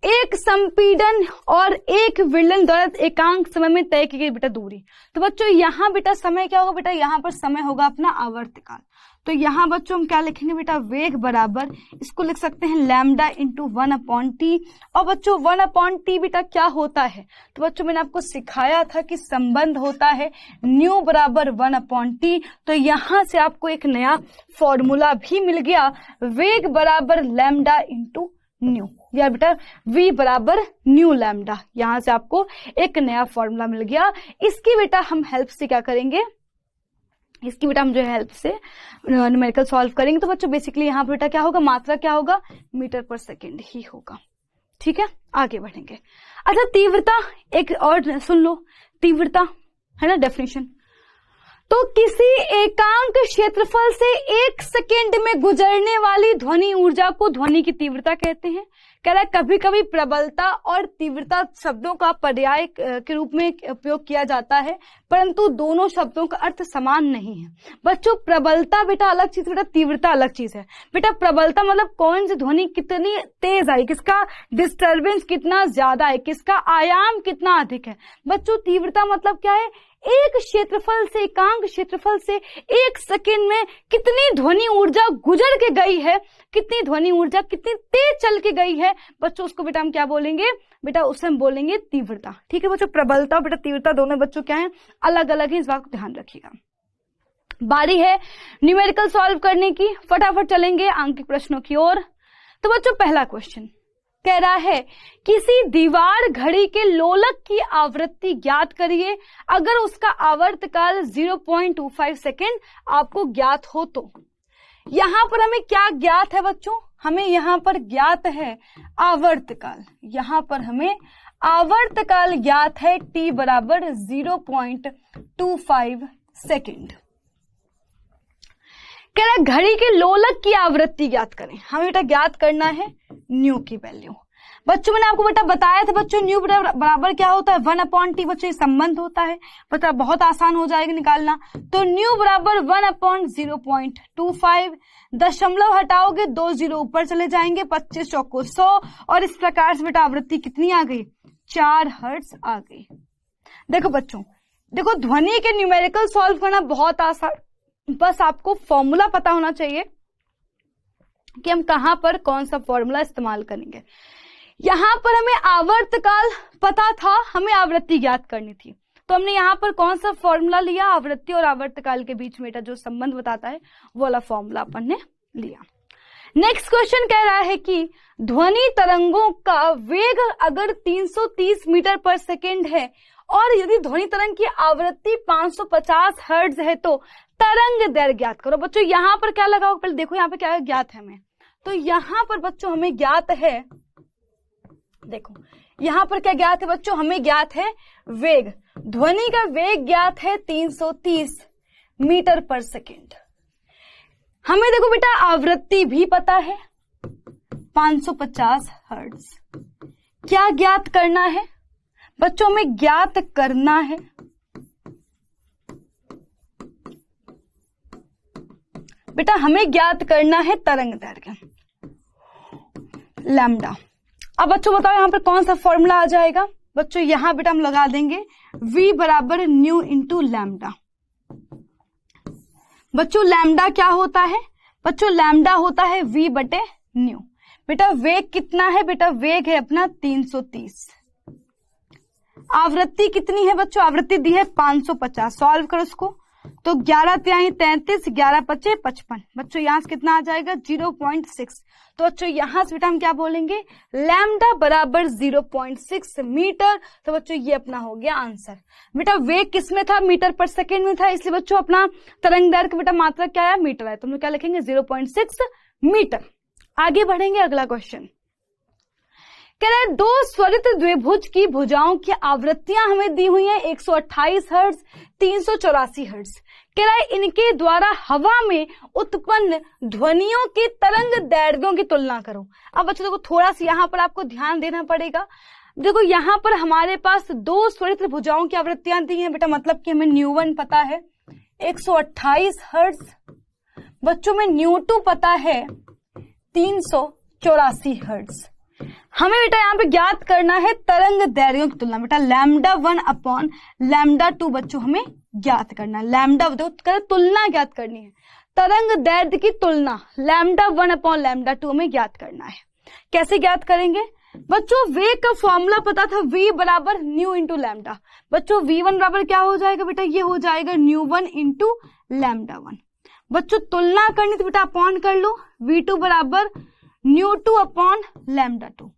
एक संपीड़न और एक विरलन द्वारा एकांक समय में तय की गई बेटा दूरी। तो बच्चों यहाँ बेटा समय क्या होगा बेटा, यहाँ पर समय होगा अपना आवर्तकाल। तो यहाँ बच्चों हम क्या लिखेंगे बेटा, वेग बराबर इसको लिख सकते हैं लैम्डा इंटू 1/t। और बच्चों 1/t बेटा क्या होता है, तो बच्चों मैंने आपको सिखाया था कि संबंध होता है न्यू बराबर 1/t। तो यहाँ से आपको एक नया फॉर्मूला भी मिल गया, वेग बराबर लैम्डा इंटू न्यू, या बेटा v बराबर न्यू लैम्डा। यहाँ से आपको एक नया फॉर्मूला मिल गया। इसकी बेटा हम हेल्प से क्या करेंगे, इसकी बेटा हम जो है हेल्प से न्यूमेरिकल सॉल्व करेंगे। तो बच्चों बेसिकली यहाँ पर बेटा क्या होगा, मात्रा क्या होगा, मीटर पर सेकेंड ही होगा। ठीक है, आगे बढ़ेंगे। अच्छा तीव्रता एक और सुन लो, तीव्रता है ना डेफिनेशन। तो किसी एकांक क्षेत्रफल से 1 सेकेंड में गुजरने वाली ध्वनि ऊर्जा को ध्वनि की तीव्रता कहते हैं। कह रहा है कभी कभी प्रबलता और तीव्रता शब्दों का पर्याय के रूप में उपयोग किया जाता है, परंतु दोनों शब्दों का अर्थ समान नहीं है। बच्चों प्रबलता बेटा अलग चीज, बेटा तीव्रता अलग चीज है। बेटा प्रबलता मतलब कौन सी ध्वनि कितनी तेज आई, किसका डिस्टर्बेंस कितना ज्यादा है, किसका आयाम कितना अधिक है। बच्चों तीव्रता मतलब क्या है, एक क्षेत्रफल से एकांक क्षेत्रफल से 1 सेकेंड में कितनी ध्वनि ऊर्जा गुजर के गई है, कितनी ध्वनि ऊर्जा कितनी तेज चल के गई है बच्चों, उसको बेटा हम क्या बोलेंगे, बेटा उसे हम बोलेंगे तीव्रता। ठीक है बच्चों, प्रबलता और बेटा तीव्रता दोनों बच्चों क्या है, अलग अलग है, इस बात को ध्यान रखिएगा। बारी है न्यूमेरिकल सॉल्व करने की, फटाफट चलेंगे आंकिक प्रश्नों की ओर। तो बच्चों पहला क्वेश्चन कह रहा है किसी दीवार घड़ी के लोलक की आवृत्ति ज्ञात करिए अगर उसका आवर्तकाल 0.25 सेकेंड आपको ज्ञात हो। तो यहां पर हमें क्या ज्ञात है बच्चों, हमें यहां पर ज्ञात है आवर्तकाल, यहां पर हमें आवर्तकाल ज्ञात है t बराबर 0.25 सेकेंड। कह रहा घड़ी के लोलक की आवृत्ति ज्ञात करें, हमें बेटा ज्ञात करना है न्यू की वैल्यू। बच्चों मैंने आपको बेटा बताया था बच्चों न्यू बराबर क्या होता है, 1/t। बच्चों ये संबंध होता है, बता बहुत आसान हो जाएगा निकालना। तो न्यू बराबर 1/0.25, दशमलव हटाओगे 2 0 ऊपर चले जाएंगे, 25 चौको 100, और इस प्रकार से बेटा आवृत्ति कितनी आ गई, 4 हर्ट्ज आ गई। देखो बच्चों देखो ध्वनि के न्यूमेरिकल सॉल्व करना बहुत आसान, बस आपको फॉर्मूला पता होना चाहिए कि हम कहां पर कौन सा फॉर्मूला इस्तेमाल करेंगे। यहां पर हमें आवर्तकाल पता था, हमें आवृत्ति ज्ञात करनी थी, तो हमने यहां पर कौन सा फॉर्मूला लिया, आवृत्ति और आवर्तकाल के बीच में जो संबंध बताता है वो वाला फॉर्मूला अपन ने लिया। नेक्स्ट क्वेश्चन कह रहा है कि ध्वनि तरंगों का वेग अगर 330 मीटर पर सेकेंड है और यदि ध्वनि तरंग की आवृत्ति 550 हर्ट्ज है तो तरंग दैर्घ्य ज्ञात करो। बच्चों यहाँ पर क्या लगा, पहले देखो यहाँ पे क्या ज्ञात है हमें। तो यहाँ पर बच्चों हमें ज्ञात है, देखो यहाँ पर क्या ज्ञात है बच्चों, हमें ज्ञात है वेग। ध्वनि का वेग ज्ञात है 330 मीटर पर सेकेंड। हमें देखो बेटा आवृत्ति भी पता है 550 हर्ट्ज। क्या ज्ञात करना है बच्चों, हमें ज्ञात करना है बेटा, हमें ज्ञात करना है तरंग दैर्घ्य लैम्डा। अब बच्चों बताओ यहाँ पर कौन सा फॉर्मूला आ जाएगा। बच्चों यहाँ बेटा हम लगा देंगे v बराबर न्यू इंटू लैम्डा। बच्चों लैम्डा क्या होता है बच्चों, लैम्डा होता है v बटे न्यू। बेटा वेग कितना है बेटा, वेग है अपना 330। आवृत्ति कितनी है बच्चों, आवृत्ति दी है 550। सॉल्व करो इसको तो 11 तिहाई 33, 11 पचे 55। बच्चों यहाँ से कितना आ जाएगा 0.6। तो बच्चों यहाँ से बेटा हम क्या बोलेंगे, लैम्डा बराबर 0.6 मीटर। तो बच्चों ये अपना हो गया आंसर। बेटा वेग किसमें था, मीटर पर सेकेंड में था, इसलिए बच्चों अपना तरंग दैर्घ्य बेटा मात्रा क्या आया, मीटर है। तो हम लोग क्या लिखेंगे 0.6 मीटर। आगे बढ़ेंगे, अगला क्वेश्चन कह रहा है दो स्वरित द्विभुज की भुजाओं की आवृत्तियां हमें दी हुई हैं 128 हर्ट्ज 384 हर्ट्ज। कह रहा है इनके द्वारा हवा में उत्पन्न ध्वनियों के तरंग दैर्घ्यों की तुलना करो। अब बच्चों देखो थोड़ा सा यहाँ पर आपको ध्यान देना पड़ेगा। देखो यहाँ पर हमारे पास दो स्वरित भुजाओं की आवृत्तियां दी हैं बेटा, मतलब कि हमें न्यू1 पता है 128 हर्ट्ज, बच्चों में न्यू2 पता है 384 हर्ट्ज। हमें बेटा यहाँ पे ज्ञात करना है तरंग दैर्घ्यों की तुलना। बेटा λ1 अपॉन λ2 बच्चों हमें ज्ञात करना है। लैम्डा तुलना ज्ञात करनी है, तरंग दैर्घ्य की तुलना λ1 अपॉन λ2 हमें ज्ञात करना है। कैसे ज्ञात करेंगे बच्चों, वेग का फॉर्मूला पता था v बराबर न्यू इंटू लैम्डा। बच्चों v1 बराबर क्या हो जाएगा बेटा, ये हो जाएगा न्यू1 इंटू λ1। बच्चों तुलना करनी तो बेटा अपॉन कर लो, v2 बराबर न्यू2 अपॉन λ2।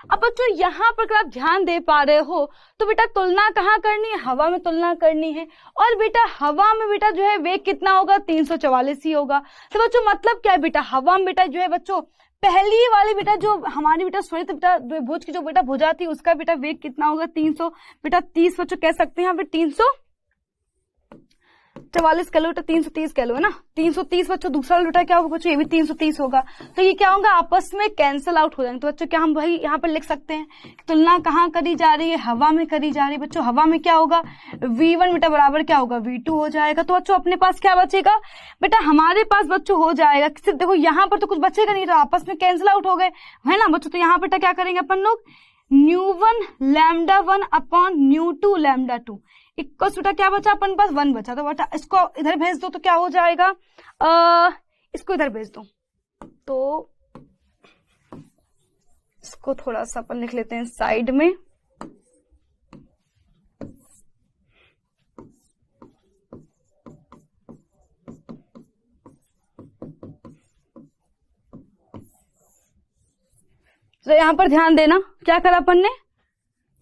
अब बच्चों यहाँ पर अगर आप ध्यान दे पा रहे हो तो बेटा तुलना कहाँ करनी है, हवा में तुलना करनी है। और बेटा हवा में बेटा जो है वेग कितना होगा 344 ही होगा। तो बच्चों मतलब क्या है बेटा, हवा में बेटा जो है बच्चों पहली वाली बेटा जो हमारी बेटा स्वरित बेटा द्विभुज की जो बेटा भुजा थी उसका बेटा वेग कितना होगा 300 बेटा 30 बच्चों कह सकते हैं यहाँ पे 344 कह लो बेटा 330 कह लो है ना, 330 बच्चों। दूसरा बेटा क्या होगा बच्चों, ये भी 330 होगा। तो ये क्या होगा आपस में कैंसिल आउट हो जाएंगे। तो बच्चों क्या हम वही यहाँ पर लिख सकते हैं, तुलना कहाँ करी जा रही है, हवा में करी जा रही है। बच्चों हवा में क्या होगा v1 बेटा बराबर क्या होगा v2 हो जाएगा। तो बच्चों अपने पास क्या बचेगा बेटा, हमारे पास बच्चों हो जाएगा सिर्फ देखो यहाँ पर तो कुछ बचेगा नहीं, तो आपस में कैंसिल आउट हो गए है ना बच्चों। तो यहाँ बेटा क्या करेंगे अपन लोग, न्यू1 λ1 अपॉन न्यू2 λ2 इक्वल्स बेटा क्या बचा अपन पास 1 बचा। तो बेटा इसको इधर भेज दो तो क्या हो जाएगा, इसको इधर भेज दो। तो इसको थोड़ा सा अपन लिख लेते हैं साइड में। तो यहाँ पर ध्यान देना क्या करा अपन ने,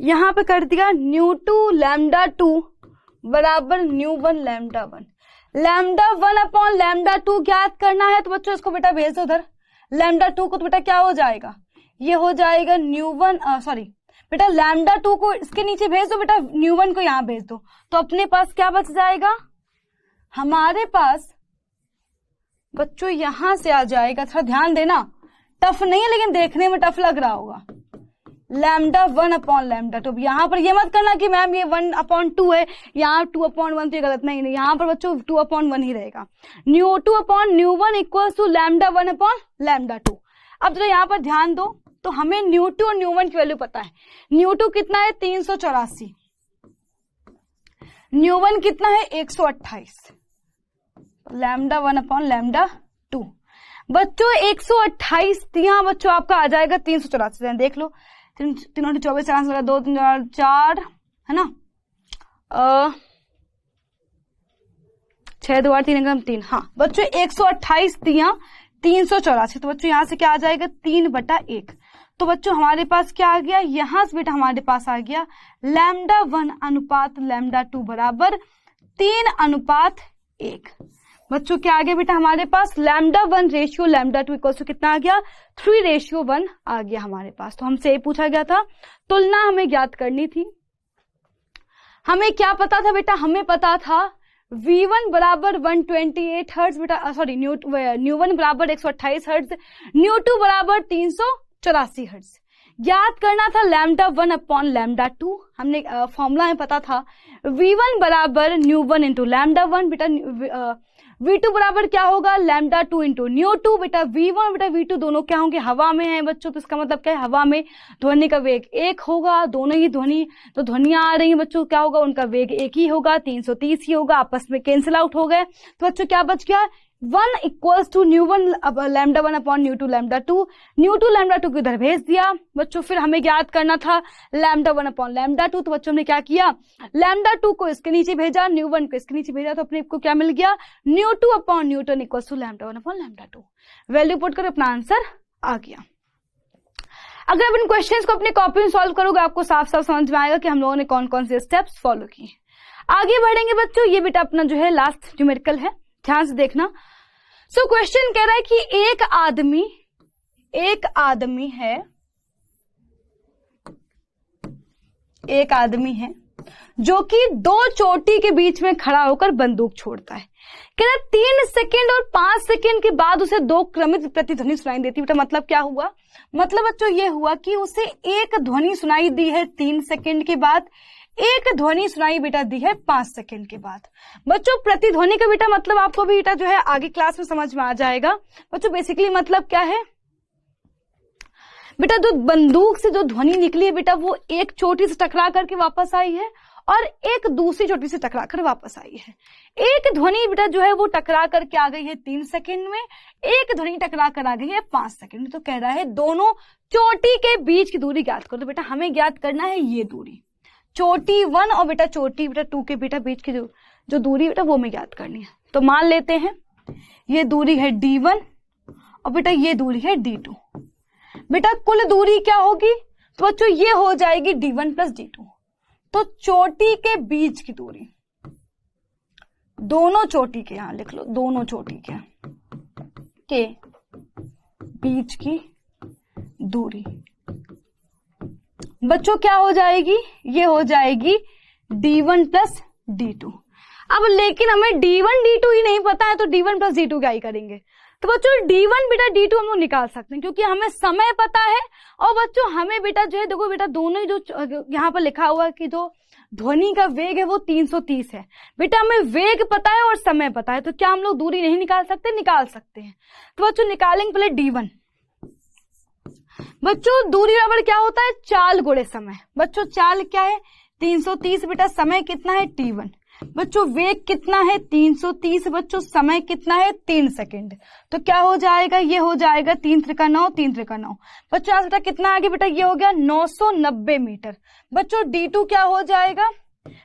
यहाँ पे कर दिया न्यू2 λ2 बराबर न्यू1 λ1। λ1 अपॉन λ2 ज्ञात करना है। तो बच्चों इसको बेटा भेज दो उधर, λ2 को तो बेटा क्या हो जाएगा, ये हो जाएगा न्यू1 सॉरी बेटा λ2 को इसके नीचे भेज दो बेटा, न्यू1 को यहाँ भेज दो। तो अपने पास क्या बच जाएगा, हमारे पास बच्चों यहां से आ जाएगा, थोड़ा ध्यान देना, टफ नहीं है लेकिन देखने में टफ लग रहा होगा, λ1 अपॉन λ2। यहाँ पर ये मत करना कि मैम ये 1/2 है, यहाँ 2/1 तो ये गलत नहीं, यहाँ पर बच्चों 2/1 ही रहेगा। न्यू2 अपॉन न्यू1 इक्वल्स टू λ1 अपॉन λ2। अब जरा यहाँ पर ध्यान दो, तो हमें न्यू2 और न्यू1 की वैल्यू पता है। न्यू2 कितना है 384, न्यू1 कितना है 128, λ1 अपॉन λ2। बच्चों 128 यहाँ बच्चों आपका आ जाएगा 384, देख लो 3 3 24 2 3 4 है ना, 6 2 8 3 3। हाँ बच्चों 128 दिया 384। तो बच्चों यहाँ से क्या आ जाएगा 3/1। तो बच्चों हमारे पास क्या आ गया, यहां से बेटा हमारे पास आ गया λ1 अनुपात λ2 बराबर 3:1। बच्चों क्या आ गया बेटा हमारे पास λ1 रेशियो λ2 इक्वल टू कितना आ गया 3:1 आ गया हमारे पास। तो हमसे ये पूछा गया था, तुलना हमें ज्ञात करनी थी। हमें क्या पता था बेटा, हमें पता था V1 बराबर 128 हर्ट्ज बेटा, सॉरी न्यू1 बराबर 128 हर्ट्ज, न्यू2 बराबर 384 हर्ट्ज। ज्ञात करना था λ1 अपॉन λ2। हमने फॉर्मूला में पता था V1 बराबर न्यू1 इंटू λ1 बेटा, V2 बराबर क्या होगा λ2 इंटू न्यू2 बेटा, V1 बेटा V2 दोनों क्या होंगे हवा में है बच्चों। तो इसका मतलब क्या है, हवा में ध्वनि का वेग 1 होगा, दोनों ही ध्वनि तो ध्वनियां आ रही हैं बच्चों, क्या होगा उनका वेग 1 ही होगा, 330 ही होगा, आपस में कैंसिल आउट हो गए। तो बच्चों क्या बच गया 1 इक्वल्स टू न्यू1 λ1 अपॉन न्यू2 λ2, न्यू2 λ2 को इधर भेज दिया बच्चों। फिर हमें ज्ञात करना था λ1 अपॉन λ2। तो बच्चों हमने क्या किया, λ2 को इसके नीचे भेजा, न्यू1 को इसके नीचे भेजा, तो अपने को क्या मिल गया न्यू2 अपॉन न्यू2 equals to λ1 upon λ2। Value put कर अपना आंसर आ गया। अगर आप इन क्वेश्चंस को अपनी कॉपी में सॉल्व करोगे आपको साफ साफ समझ में आएगा कि हम लोगों ने कौन कौन से स्टेप्स फॉलो किए। आगे बढ़ेंगे बच्चों, ये बेटा अपना जो है लास्ट न्यूमेरिकल है, ध्यान से देखना। सो क्वेश्चन कह रहा है कि एक आदमी है जो कि 2 चोटी के बीच में खड़ा होकर बंदूक छोड़ता है। कह रहा है 3 सेकेंड और 5 सेकेंड के बाद उसे 2 क्रमित प्रतिध्वनि सुनाई देती है। बेटा मतलब क्या हुआ, मतलब बच्चों ये हुआ कि उसे एक ध्वनि सुनाई दी है 3 सेकेंड के बाद, एक ध्वनि सुनाई बेटा दी है 5 सेकेंड के बाद। बच्चों प्रतिध्वनि का बेटा मतलब आपको भी बेटा जो है आगे क्लास में समझ में आ जाएगा। बच्चों बेसिकली मतलब क्या है बेटा, जो बंदूक से जो ध्वनि निकली है बेटा वो एक चोटी से टकरा करके वापस आई है और एक दूसरी चोटी से टकरा कर वापस आई है। एक ध्वनि बेटा जो है वो टकरा करके आ गई है 3 सेकेंड में, एक ध्वनि टकरा कर आ गई है 5 सेकेंड में। तो कह रहा है दोनों चोटी के बीच की दूरी ज्ञात करो। तो बेटा हमें ज्ञात करना है ये दूरी, चोटी 1 और बेटा चोटी बेटा 2 के बेटा बीच की जो दूरी बेटा वो हमें ज्ञात करनी है। तो मान लेते हैं ये दूरी है D1 और बेटा ये दूरी है D2। बेटा कुल दूरी क्या होगी, तो बच्चों ये हो जाएगी D1 प्लस D2। तो चोटी के बीच की दूरी, दोनों चोटी के, यहां लिख लो, दोनों चोटी के बीच की दूरी बच्चों क्या हो जाएगी, ये हो जाएगी D1 प्लस D2। अब लेकिन हमें D1 D2 ही नहीं पता है तो D1 प्लस D2 क्या ही करेंगे। तो बच्चों D1 बेटा D2 हम लोग निकाल सकते हैं क्योंकि हमें समय पता है और बच्चों हमें बेटा जो है देखो बेटा दोनों ही जो यहाँ पर लिखा हुआ है कि जो ध्वनि का वेग है वो 330 है। बेटा हमें वेग पता है और समय पता है, तो क्या हम लोग दूरी नहीं निकाल सकते, निकाल सकते हैं। तो बच्चों निकालेंगे पहले D1। बच्चों दूरी बराबर क्या होता है, चाल गुणे समय। बच्चों चाल क्या है 330, बेटा समय कितना है T1, बच्चों वेग कितना है 330, बच्चों समय कितना है 3 सेकेंड। तो क्या हो जाएगा, ये हो जाएगा 3 त्रिका 9, 3 त्रिका 9। बच्चों आज बेटा कितना आ गया, बेटा ये हो गया 990 मीटर। बच्चों D2 क्या हो जाएगा,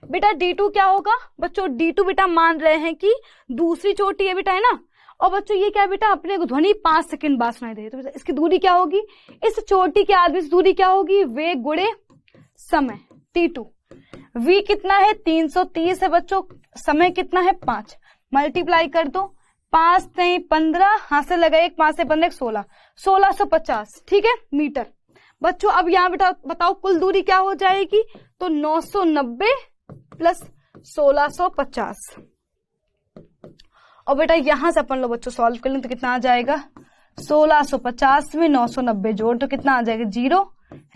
बेटा D2 क्या होगा, बच्चों D2 बेटा मान रहे हैं कि दूसरी चोटी है बेटा, है ना। और बच्चों ये क्या है बेटा, अपने को ध्वनि 5 सेकंड बाद सुनाई दे, तो बेटा इसकी दूरी क्या होगी, इस चोटी के आदमी से दूरी क्या होगी, वेग गुणे समय T2। V कितना है 330 है बच्चों, समय कितना है 5, मल्टीप्लाई कर दो, 5 नहीं 15, हाथ से लगा 1, 5 से 15 16, 1650 ठीक है मीटर। बच्चों अब यहाँ बेटा बताओ कुल दूरी क्या हो जाएगी, तो 990 प्लस 1650। और बेटा यहां से अपन लोग बच्चों सॉल्व कर लें तो कितना आ जाएगा, 1650 में 990 जोड़ तो कितना आ जाएगा 0,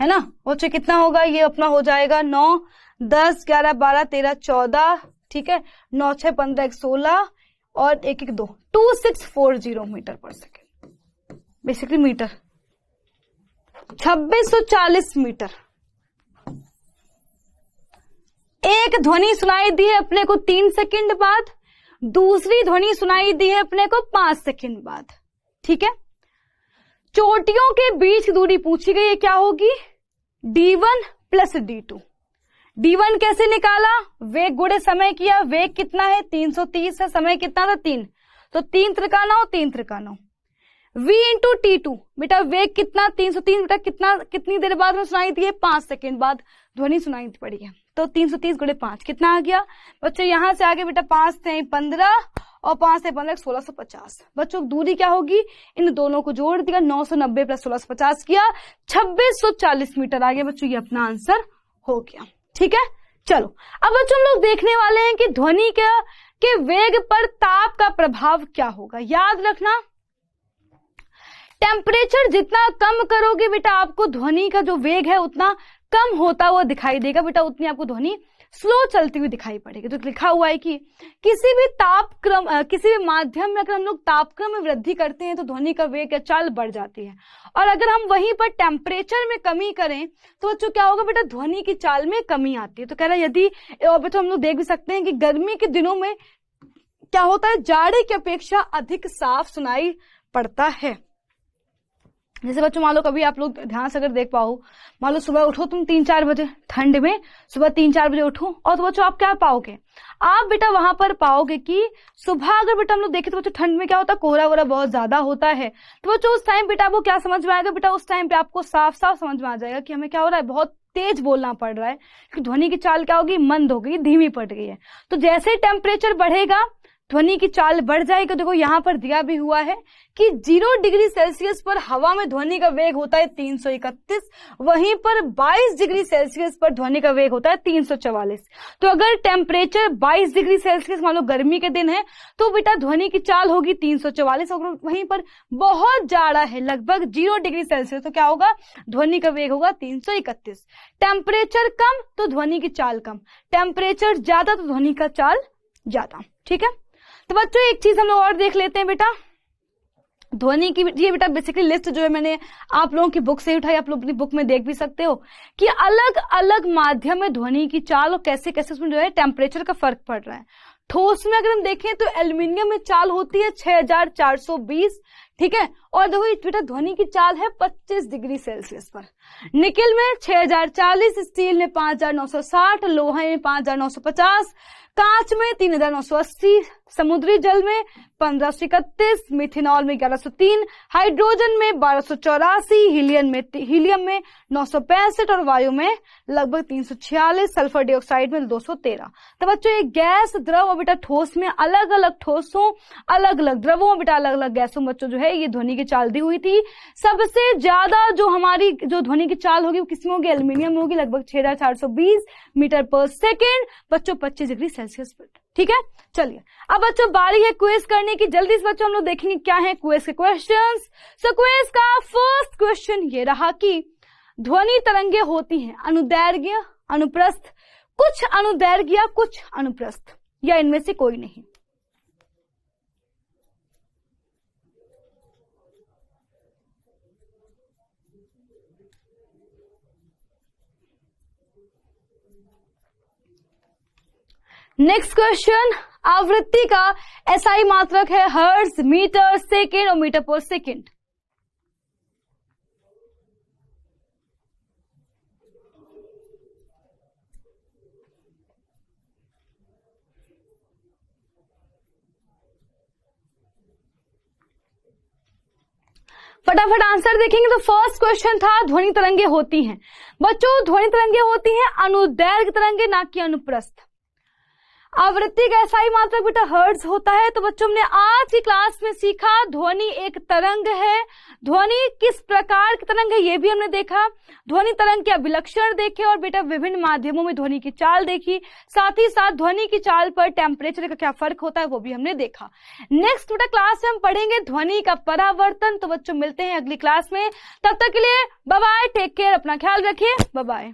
है ना। बच्चों कितना होगा, ये अपना हो जाएगा 9 10 11 12 13 14 ठीक है, 9 6 15 16 और 1 1 2 2640 मीटर पर सेकेंड, बेसिकली मीटर 2640 मीटर। एक ध्वनि सुनाई दी है अपने को 3 सेकंड बाद, दूसरी ध्वनि सुनाई दी है अपने को 5 सेकंड बाद, ठीक है। चोटियों के बीच की दूरी पूछी गई है, क्या होगी D1 प्लस D2। D1 कैसे निकाला, वेग गुणे समय किया, वेग कितना है 330 है, समय कितना था 3, तो 3 Trika 9, 3 Trika 9। v into T2। बेटा वेग कितना 330, बेटा कितनी देर बाद में सुनाई दी है? 5 सेकेंड बाद ध्वनि सुनाई पड़ी है। तो 330 गुणे 5 कितना आ गया बच्चों? यहां से आगे बेटा 5 से 15 और 5 से 15 1650। बच्चों दूरी क्या होगी? इन दोनों को जोड़ दिया, 990 प्लस 1650 किया 2640 मीटर आ गया बच्चों। ये अपना आंसर हो गया। ठीक है, चलो अब बच्चों हम लोग देखने वाले हैं कि ध्वनि के वेग पर ताप का प्रभाव क्या होगा। याद रखना, टेम्परेचर जितना कम करोगे बेटा आपको ध्वनि का जो वेग है उतना कम होता हुआ दिखाई देगा बेटा, उतनी आपको ध्वनि स्लो चलती हुई दिखाई पड़ेगी। तो लिखा हुआ है कि किसी भी माध्यम में अगर हम लोग तापक्रम में वृद्धि करते हैं तो ध्वनि का वेग या चाल बढ़ जाती है, और अगर हम वहीं पर टेम्परेचर में कमी करें तो बच्चों क्या होगा बेटा? ध्वनि की चाल में कमी आती है। तो कह रहा है यदि बच्चों हम लोग देख भी सकते हैं कि गर्मी के दिनों में क्या होता है, जाड़े की अपेक्षा अधिक साफ सुनाई पड़ता है। जैसे बच्चों मान लो कभी आप लोग ध्यान से अगर देख पाओ, मान लो सुबह उठो तुम 3-4 बजे, ठंड में सुबह 3-4 बजे उठो, और तो बच्चों आप क्या पाओगे? आप बेटा वहां पर पाओगे कि सुबह अगर बेटा हम लोग देखें तो बच्चों ठंड में क्या होता है? कोहरा वोहरा बहुत ज्यादा होता है। तो बच्चों उस टाइम बेटा आपको क्या समझ में आएगा? बेटा उस टाइम पे आपको साफ साफ समझ में आ जाएगा कि हमें क्या हो रहा है, बहुत तेज बोलना पड़ रहा है, कि ध्वनि की चाल क्या होगी? मंद हो गई, धीमी पड़ गई है। तो जैसे ही टेम्परेचर बढ़ेगा ध्वनि की चाल बढ़ जाएगी। देखो यहाँ पर दिया भी हुआ है कि 0 डिग्री सेल्सियस पर हवा में ध्वनि का वेग होता है 331, वहीं पर 22 डिग्री सेल्सियस पर ध्वनि का वेग होता है 344। तो अगर टेम्परेचर 22 डिग्री सेल्सियस मान लो गर्मी के दिन है तो बेटा ध्वनि की चाल होगी 344, और वहीं पर बहुत जाड़ा है लगभग 0 डिग्री सेल्सियस, तो क्या होगा? ध्वनि का वेग होगा 331। टेम्परेचर कम तो ध्वनि की चाल कम, टेम्परेचर ज्यादा तो ध्वनि का चाल ज्यादा। ठीक है, तो बच्चों एक चीज हम लोग और देख लेते हैं बेटा, ध्वनि की ये बेटा बेसिकली लिस्ट जो है मैंने आप लोगों की बुक से उठाई, आप लोग अपनी बुक में देख भी सकते हो कि अलग अलग माध्यम में ध्वनि की चाल और कैसे कैसे उसमें जो है टेम्परेचर का फर्क पड़ रहा है। ठोस में अगर हम देखें तो एल्यूमिनियम में चाल होती है 6420, ठीक है, और देखो बेटा ध्वनि की चाल है 25 डिग्री सेल्सियस पर। निकिल में 6040, स्टील में 5960, लोहा में 5950, कांच में 3980, समुद्री जल में 1531, मिथेनॉल में 1103, हाइड्रोजन में 1284, हीलियम में 965 और वायु में लगभग 346, सल्फर डाइऑक्साइड में 213। तो बच्चों ये गैस, द्रव और बेटा ठोस में अलग अलग ठोसों, अलग अलग द्रवों बेटा अलग अलग गैसों बच्चों जो है ये ध्वनि की चाल दी हुई थी। सबसे ज्यादा जो हमारी जो ध्वनि की चाल होगी वो किसमें होगी? एल्यूमिनियम में होगी, लगभग 6420 मीटर पर सेकेंड बच्चों 25 डिग्री सेल्सियस पर। ठीक है, चलिए अब बच्चों बारी है क्विज करने की। जल्दी से बच्चों हम लोग देखेंगे क्या है क्विज के क्वेश्चंस। सो क्विज का फर्स्ट क्वेश्चन ये रहा कि ध्वनि तरंगे होती हैं अनुदैर्घ्य, अनुप्रस्थ, कुछ अनुदैर्घ्य कुछ अनुप्रस्थ, या इनमें से कोई नहीं। नेक्स्ट क्वेश्चन, आवृत्ति का एसआई मात्रक है हर्ट्ज, मीटर, सेकेंड और मीटर पर सेकेंड। फटाफट आंसर देखेंगे तो फर्स्ट क्वेश्चन था ध्वनि तरंगे होती हैं। बच्चों ध्वनि तरंगे होती हैं अनुदैर्घ्य तरंगे, ना कि अनुप्रस्थ। आवृत्ति का एसआई मात्रक बेटा हर्ट्ज होता है। तो बच्चों हमने आज की क्लास में सीखा ध्वनि एक तरंग है, ध्वनि किस प्रकार की तरंग है ये भी हमने देखा, ध्वनि तरंग के अभिलक्षण देखे और बेटा विभिन्न माध्यमों में ध्वनि की चाल देखी, साथ ही साथ ध्वनि की चाल पर टेम्परेचर का क्या फर्क होता है वो भी हमने देखा। नेक्स्ट बेटा क्लास में हम पढ़ेंगे ध्वनि का परावर्तन। तो बच्चों मिलते हैं अगली क्लास में, तब तक के लिए बाय बाय, टेक केयर, अपना ख्याल रखिए, बाय बाय।